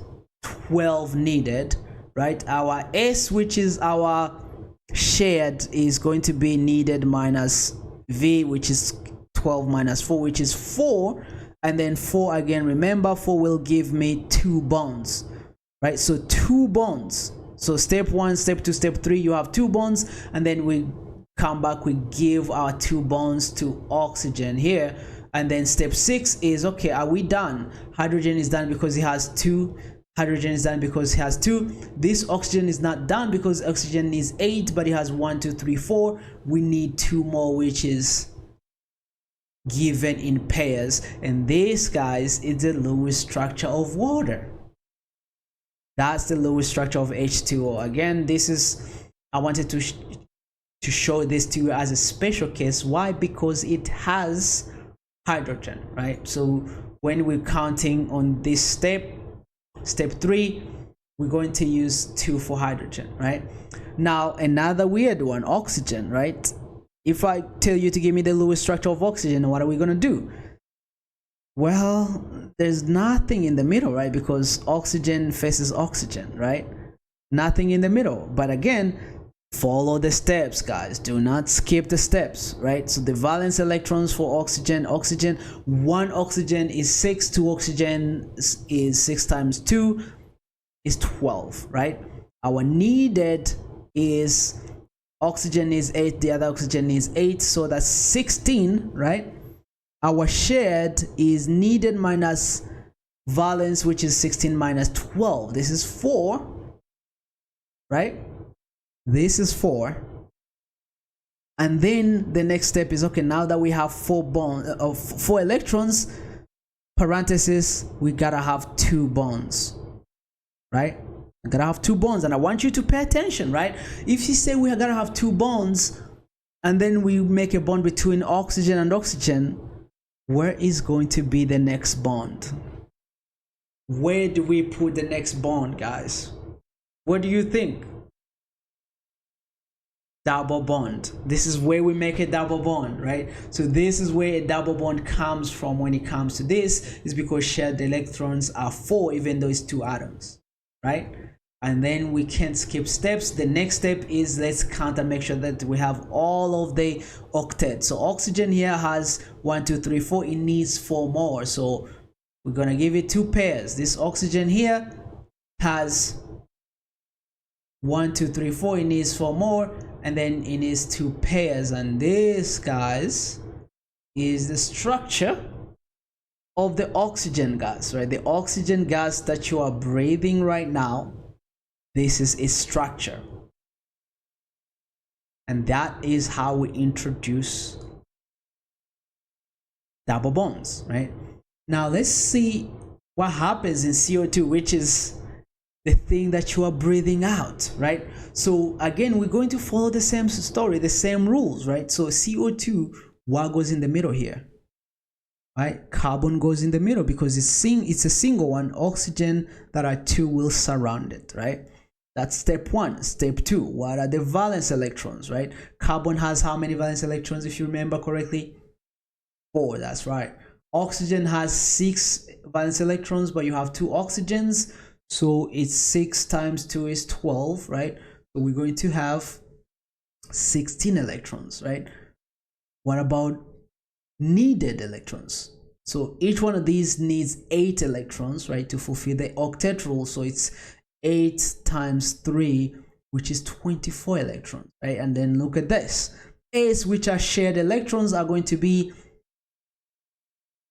12 needed, right? Our S, which is our shared, is going to be needed minus V, which is 12 minus 4, which is 4, and then 4 again, remember 4 will give me 2 bonds, right? So 2 bonds. So step 1, step 2, step 3, you have 2 bonds, and then we come back, we give our 2 bonds to oxygen here, and then step 6 is, okay, are we done? Hydrogen is done because it has 2, hydrogen is done because it has 2. This oxygen is not done because oxygen needs 8, but it has 1, 2, 3, 4. We need 2 more, which is given in pairs, and this, guys, is the Lewis structure of water. That's the Lewis structure of H2O. Again, this is, I wanted to show this to you as a special case. Why? Because it has hydrogen, right? So when we're counting on this step 3, we're going to use 2 for hydrogen, right? Now another weird one, oxygen, right? If I tell you to give me the Lewis structure of oxygen, what are we going to do? Well, there's nothing in the middle, right? Because oxygen faces oxygen, right? Nothing in the middle. But again, follow the steps, guys. Do not skip the steps, right? So the valence electrons for oxygen, 1 oxygen is 6, 2 oxygen is 6 times 2. is 12, right? Our needed is oxygen is 8, the other oxygen is 8, so that's 16, right? Our shared is needed minus valence, which is 16 minus 12. This is 4, right? This is 4. And then the next step is, okay, now that we have 4 electrons, parenthesis, we gotta have 2 bonds, right? I gotta have 2 bonds, and I want you to pay attention, right? If you say we are gonna have 2 bonds, and then we make a bond between oxygen and oxygen, where is going to be the next bond? Where do we put the next bond, guys? What do you think? Double bond. This is where we make a double bond, right? So this is where a double bond comes from when it comes to this, is because shared electrons are 4, even though it's 2 atoms, right? And then we can't skip steps. The next step is, let's count and make sure that we have all of the octets. So oxygen here has 1, 2, 3, 4. It needs 4 more. So we're gonna give it 2 pairs. This oxygen here has 1, 2, 3, 4. It needs 4 more, and then it needs 2 pairs. And this, guys, is the structure of the oxygen gas, right? The oxygen gas that you are breathing right now. This is its structure, and that is how we introduce double bonds, right? Now let's see what happens in CO2, which is the thing that you are breathing out, right? So again, we're going to follow the same story, the same rules, right? So CO2, what goes in the middle here, right? Carbon goes in the middle because it's a single one. Oxygen, that are 2, will surround it, right? That's step 1. Step 2, what are the valence electrons, right? Carbon has how many valence electrons, if you remember correctly? 4, that's right. Oxygen has 6 valence electrons, but you have 2 oxygens, so it's 6 times 2 is 12, right? So we're going to have 16 electrons, right? What about needed electrons? So each one of these needs 8 electrons, right, to fulfill the octet rule. So it's 8 times 3, which is 24 electrons, right? And then look at this. A's, which are shared electrons, are going to be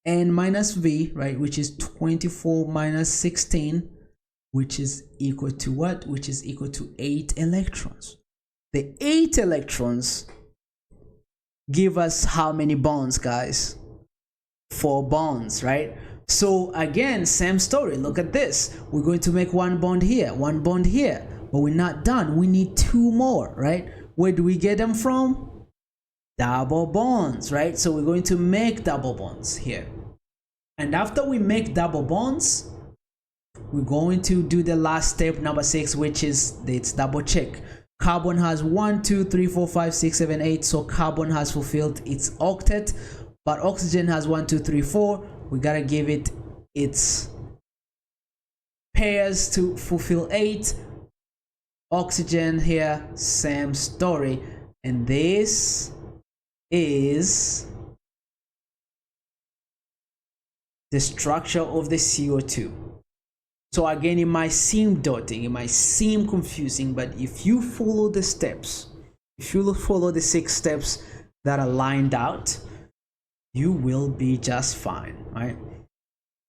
N minus V, right, which is 24 minus 16, which is equal to what? Which is equal to 8 electrons. The 8 electrons give us how many bonds, guys? 4 bonds, right? So again, same story. Look at this. We're going to make 1 bond here, 1 bond here, but we're not done. We need 2 more, right? Where do we get them from? Double bonds, right? So we're going to make double bonds here. And after we make double bonds, we're going to do the last step, number 6, which is it's double check. Carbon has 1, 2, 3, 4, 5, 6, 7, 8. So carbon has fulfilled its octet, but oxygen has 1, 2, 3, 4. We gotta give it its pairs to fulfill 8. Oxygen here, same story. And this is the structure of the CO2. So again, it might seem daunting, it might seem confusing, but if you follow the steps, if you follow the 6 steps that are lined out, you will be just fine, right?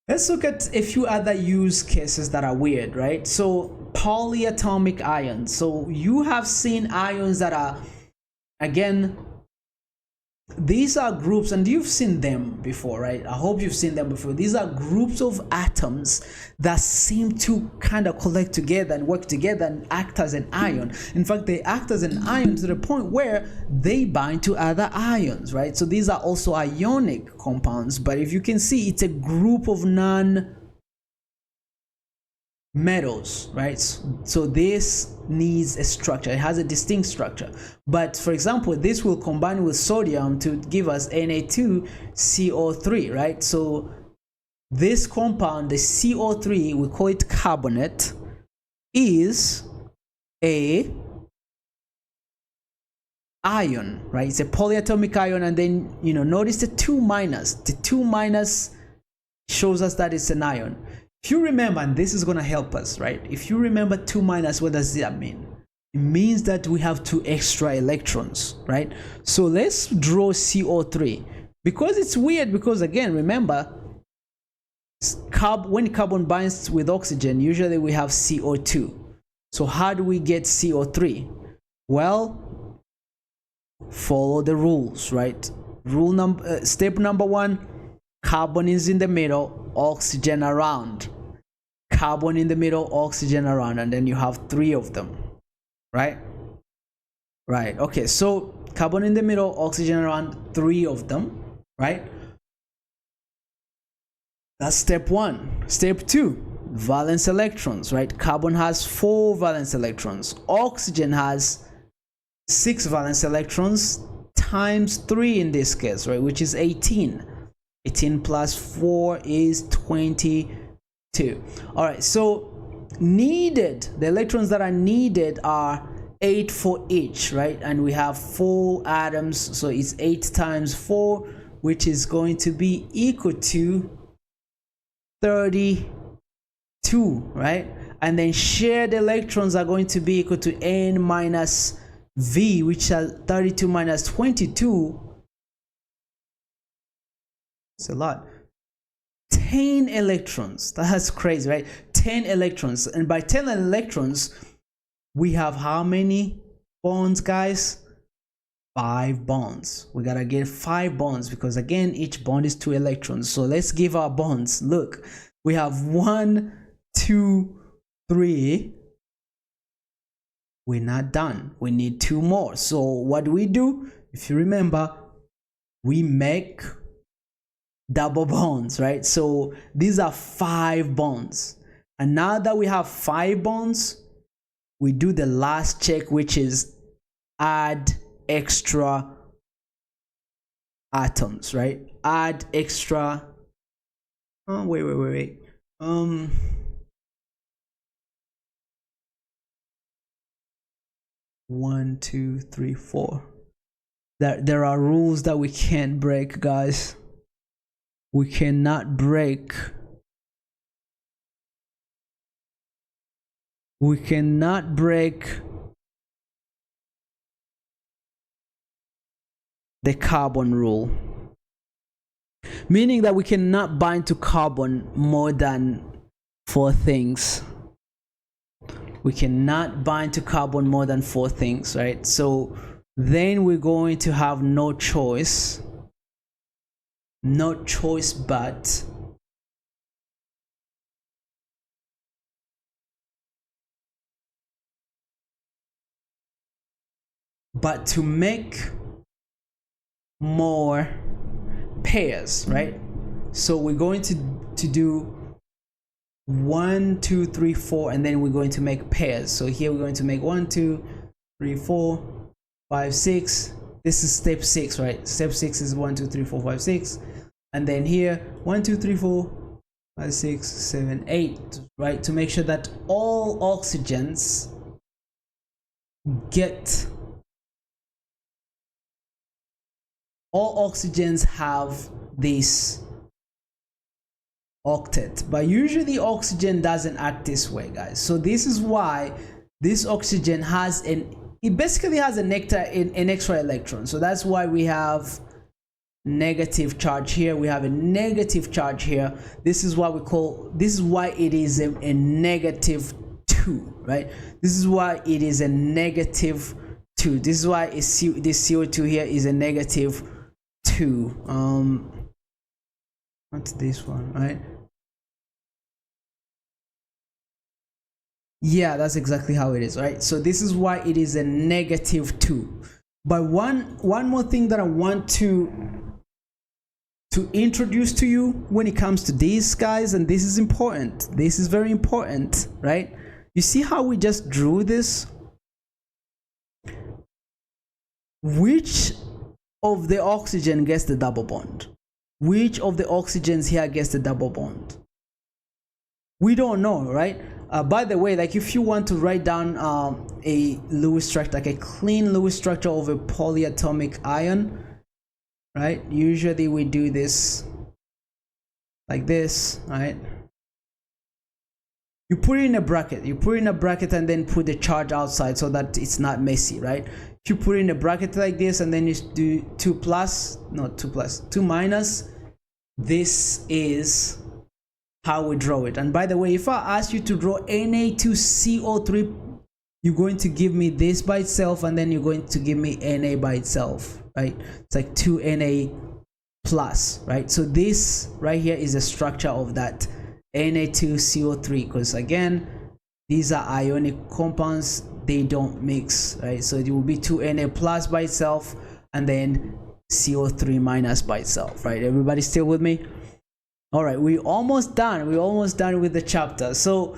Let's look at a few other use cases that are weird, right? So polyatomic ions. So you have seen ions that are, again, these are groups, and you've seen them before, right? I hope you've seen them before. These are groups of atoms that seem to kind of collect together and work together and act as an ion. In fact, they act as an ion to the point where they bind to other ions, right? So these are also ionic compounds, but if you can see, it's a group of non-metals, right? So this needs a structure. It has a distinct structure. But for example, this will combine with sodium to give us Na2CO3, right? So this compound, the CO3, we call it carbonate, is a ion, right? It's a polyatomic ion. And then, notice the 2 minus. The 2 minus shows us that it's an ion. If you remember, and this is going to help us, right? If you remember 2 minus, what does that mean? It means that we have 2 extra electrons, right? So let's draw CO3. Because it's weird, because again, remember, when carbon binds with oxygen, usually we have CO2. So how do we get CO3? Well, follow the rules, right? Step number 1, carbon is in the middle, oxygen around. Carbon in the middle, oxygen around, and then you have 3 of them, right? Right, okay, so carbon in the middle, oxygen around, 3 of them, right? That's step 1. Step 2, valence electrons, right? Carbon has 4 valence electrons. Oxygen has 6 valence electrons times 3 in this case, right? Which is 18. 18 plus 4 is 22. All right, so the electrons that are needed are 8 for each, right? And we have 4 atoms, so it's 8 times 4, which is going to be equal to 32, right? And then shared electrons are going to be equal to n minus v, which are 32 minus 22. It's a lot. 10 electrons. That's crazy, right? 10 electrons. And by 10 electrons, we have how many bonds, guys? 5 bonds. We gotta get 5 bonds because again, each bond is 2 electrons. So let's give our bonds. Look, we have 1, 2, 3. We're not done. We need 2 more. So what do we do? If you remember, we make double bonds, right? So these are 5 bonds. And now that we have 5 bonds, we do the last check, which is add extra atoms, right? Add extra. Oh, wait. 1, 2, 3, 4. There are rules that we can't break, guys. We cannot break. We cannot break the carbon rule. Meaning that we cannot bind to carbon more than 4 things. We cannot bind to carbon more than 4 things, right? So then we're going to have no choice but to make more pairs, right? So we're going to do 1, 2, 3, 4, and then we're going to make pairs. So here we're going to make 1, 2, 3, 4, 5, 6. This is step 6, right? Step 6 is 1, 2, 3, 4, 5, 6. And then here 1, 2, 3, 4, 5, 6, 7, 8, right? To make sure that all oxygens have this octet, but usually oxygen doesn't act this way, guys. So this is why this oxygen has it basically has an extra electron. So that's why we have negative charge here, we have a negative charge here. This is why it is a negative 2, right? This is why it is a negative 2. This is why this CO2 here is a negative 2. What's this one, right? Yeah, that's exactly how it is, right? So this is why it is a negative 2. But one more thing that I want to introduce to you when it comes to these guys, and this is important, this is very important, right? You see how we just drew this? Which of the oxygen gets the double bond? Which of the oxygens here gets the double bond? We don't know, right? By the way, like if you want to write down a Lewis structure, like a clean Lewis structure of a polyatomic ion, right? Usually we do this like this, right? you put it in a bracket. You put it in a bracket and then put the charge outside so that it's not messy, right? If you put it in a bracket like this and then you do 2 plus, not 2 plus, 2 minus, this is how we draw it. And by the way, if I ask you to draw Na2CO3, you're going to give me this by itself and then you're going to give me Na by itself, right? It's like 2Na plus, right? So this right here is the structure of that Na2CO3, because again, these are ionic compounds, they don't mix, right? So it will be 2Na plus by itself and then CO3 minus by itself, right? Everybody still with me? All right, we're almost done. We're almost done with the chapter. So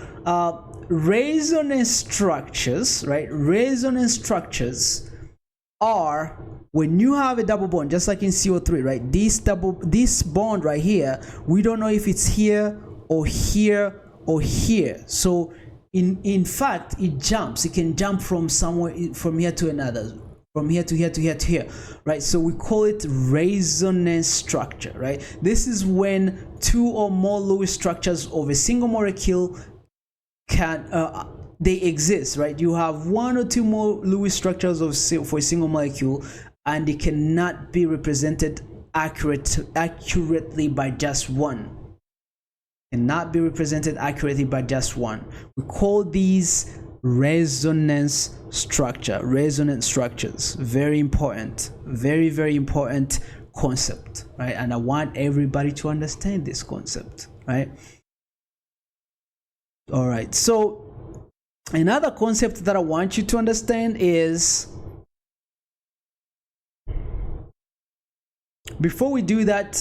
resonance structures, right? Resonance structures are when you have a double bond, just like in CO3, right? This bond right here, we don't know if it's here or here or here. So in fact, it jumps. It can jump from somewhere, from here to another, from here to here to here to here, right? So we call it resonance structure, right? This is when two or more Lewis structures of a single molecule can they exist, right? You have one or two more Lewis structures for a single molecule, and it cannot be represented accurately by just one. Cannot be represented accurately by just one. We call these resonance structures. Very important, very important concept, right? And I want everybody to understand this concept, right? All right, so another concept that I want you to understand is, before we do that,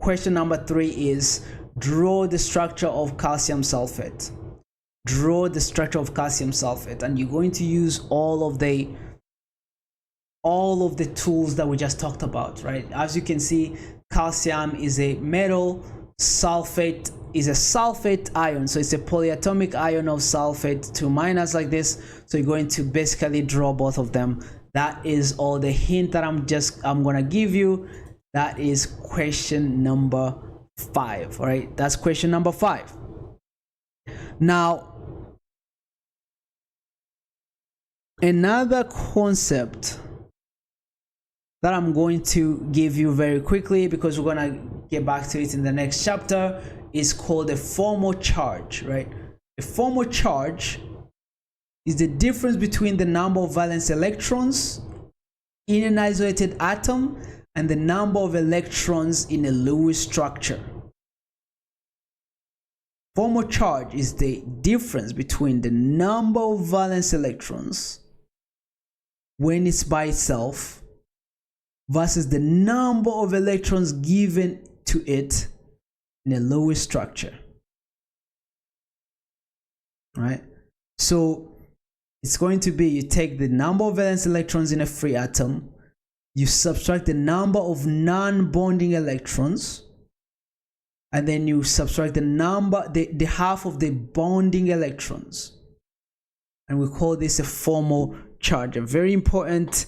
question number 3 is draw the structure of calcium sulfate. Draw the structure of calcium sulfate, and you're going to use all of the tools that we just talked about, right? As you can see, calcium is a metal, sulfate is a sulfate ion, so it's a polyatomic ion of sulfate, 2 minus like this. So you're going to basically draw both of them. That is all the hint that I'm gonna give you. That is question number 5. All right, that's question number 5. Now, another concept that I'm going to give you very quickly, because we're gonna get back to it in the next chapter, is called a formal charge, right? A formal charge is the difference between the number of valence electrons in an isolated atom and the number of electrons in a Lewis structure. Formal charge is the difference between the number of valence electrons when it's by itself versus the number of electrons given to it in a Lewis structure, right? So it's going to be, you take the number of valence electrons in a free atom, you subtract the number of non-bonding electrons, and then you subtract the half of the bonding electrons, and we call this a formal charge. A very important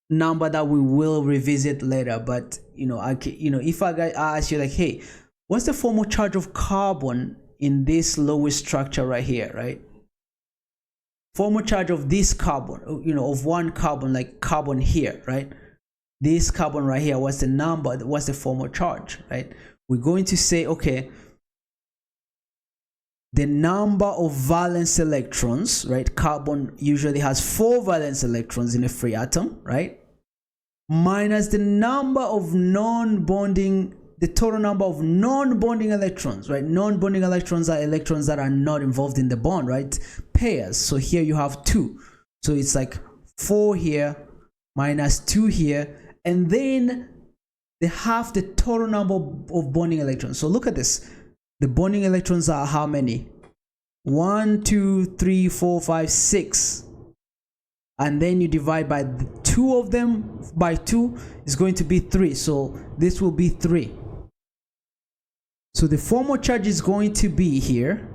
number that we will revisit later. But if I ask you like, hey, what's the formal charge of carbon in this Lewis structure right here, right? Formal charge of this carbon, of one carbon, like carbon here, right? This carbon right here, what's the number? What's the formal charge, right? We're going to say, okay, the number of valence electrons, right? Carbon usually has 4 valence electrons in a free atom, right? Minus the number of the total number of non-bonding electrons, right? Non-bonding electrons are electrons that are not involved in the bond, right? Pairs. So here you have 2. So it's like 4 here minus 2 here, and then they have the total number of bonding electrons. So look at this. The bonding electrons are how many? 1, 2, 3, 4, 5, 6. And then you divide by the 2 of them by 2 is going to be 3. So this will be 3. So the formal charge is going to be here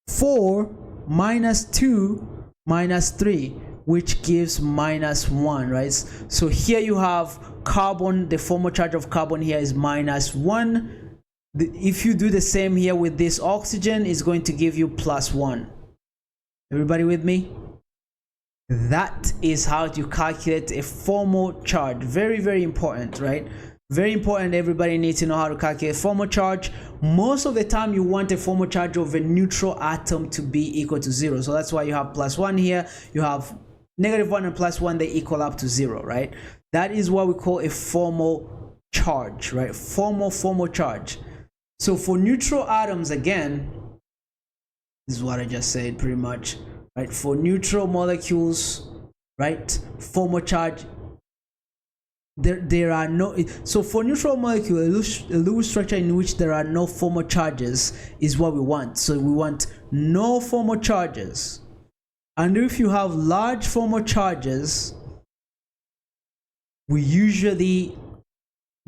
4 minus 2 minus 3, which gives minus 1, right? So here you have carbon, the formal charge of carbon here is minus 1, If you do the same here with this oxygen, it's going to give you +1. Everybody with me? That is how you calculate a formal charge. Very, very important, right? Very important. Everybody needs to know how to calculate formal charge. Most of the time you want a formal charge of a neutral atom to be equal to 0. So that's why you have +1 here. You have -1 and +1, they equal up to 0, right? That is what we call a formal charge, right? Formal charge. So for neutral atoms, again, this is what I just said pretty much, right? For neutral molecules, right? Formal charge, there are no, so for neutral molecule, a Lewis structure in which there are no formal charges is what we want. So we want no formal charges. And if you have large formal charges, we usually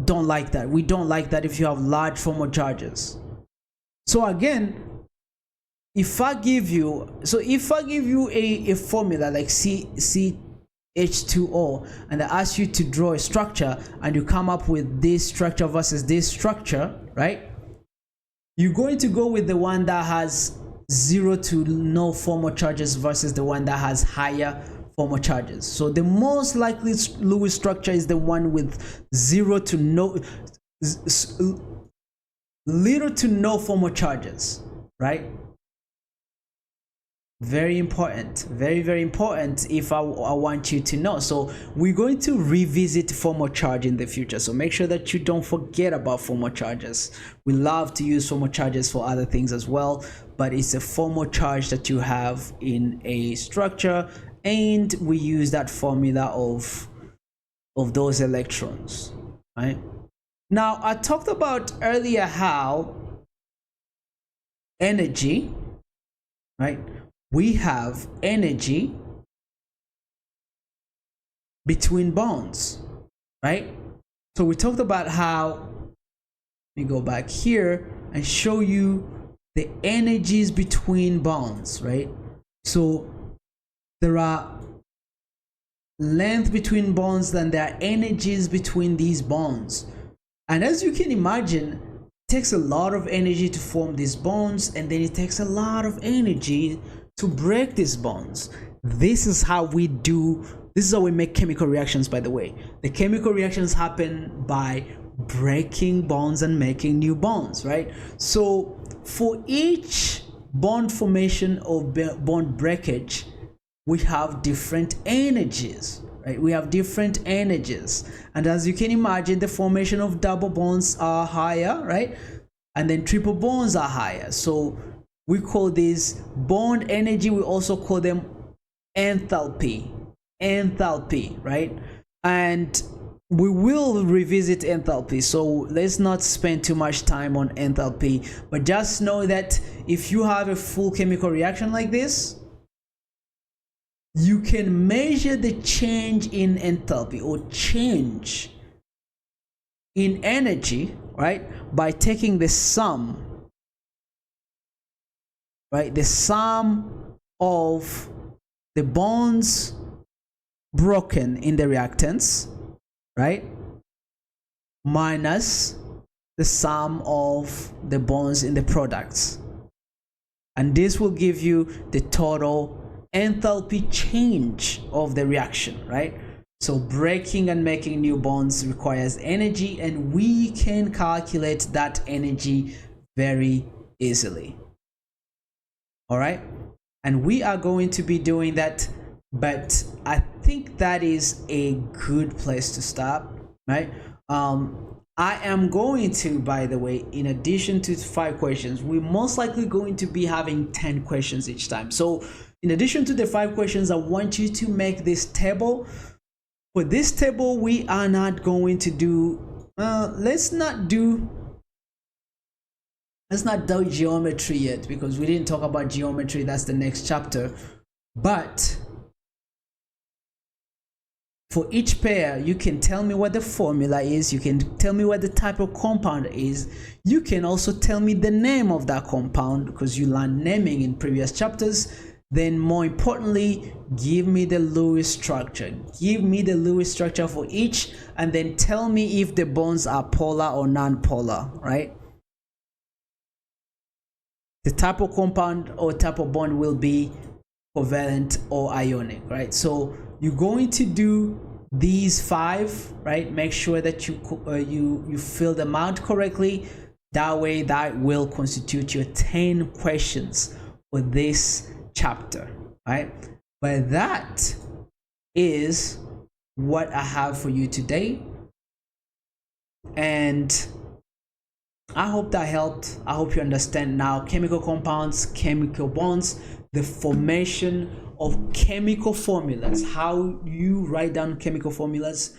don't like that. We don't like that if you have large formal charges. So again, if I give you a formula like CH2O and I ask you to draw a structure and you come up with this structure versus this structure, right? You're going to go with the one that has 0 to no formal charges versus the one that has higher formal charges. So the most likely Lewis structure is the one with 0 to no, little to no formal charges, right? Very important, very, very important if I want you to know. So we're going to revisit formal charge in the future. So make sure that you don't forget about formal charges. We love to use formal charges for other things as well, but it's a formal charge that you have in a structure, and we use that formula of those electrons, right? Now, I talked about earlier how energy, right? We have energy between bonds, right? So we talked about how, let me go back here and show you the energies between bonds, right? So there are length between bonds, then there are energies between these bonds. And as you can imagine, it takes a lot of energy to form these bonds, and then it takes a lot of energy to break these bonds. This is how we make chemical reactions, by the way. The chemical reactions happen by breaking bonds and making new bonds, right? So for each bond formation or bond breakage, we have different energies, right? We have different energies. And as you can imagine, the formation of double bonds are higher, right? And then triple bonds are higher. So we call this bond energy. We also call them enthalpy, right? And we will revisit enthalpy, so let's not spend too much time on enthalpy, but just know that if you have a full chemical reaction like this, you can measure the change in enthalpy or change in energy, right, by taking the sum, right, the sum of the bonds broken in the reactants, right, minus the sum of the bonds in the products, and this will give you the total enthalpy change of the reaction, right? So breaking and making new bonds requires energy, and we can calculate that energy very easily. All right, and we are going to be doing that, but I think that is a good place to stop, right? I am going to, by the way, in addition to 5 questions, we're most likely going to be having 10 questions each time. So in addition to the 5 questions, I want you to make this table. For this table, we are not going to do, let's not do geometry yet, because we didn't talk about geometry. That's the next chapter. But for each pair, you can tell me what the formula is. You can tell me what the type of compound is. You can also tell me the name of that compound, because you learned naming in previous chapters. Then more importantly, give me the Lewis structure. Give me the Lewis structure for each, and then tell me if the bonds are polar or non-polar, right? the type of compound or type of bond will be covalent or ionic, right? So you're going to do these 5, right? Make sure that you fill them out correctly. That way, that will constitute your 10 questions for this chapter, right? But that is what I have for you today, and I hope that helped. I hope you understand now chemical compounds, chemical bonds, the formation of chemical formulas, how you write down chemical formulas,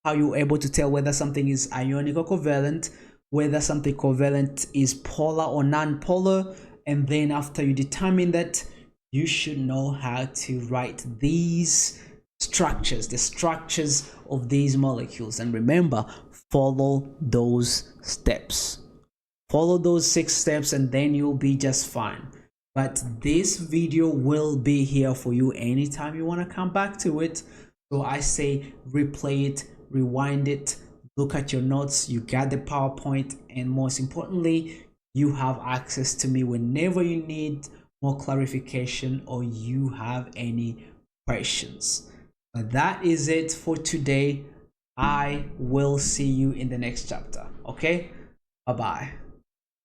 how you're able to tell whether something is ionic or covalent, whether something covalent is polar or non-polar, and then after you determine that, you should know how to write these structures, the structures of these molecules. And remember, follow those steps. Follow those 6 steps and then you'll be just fine. But this video will be here for you anytime you want to come back to it. So I say replay it, rewind it, look at your notes, you got the PowerPoint, and most importantly, you have access to me whenever you need more clarification or you have any questions. But that is it for today. I will see you in the next chapter. Okay, bye bye.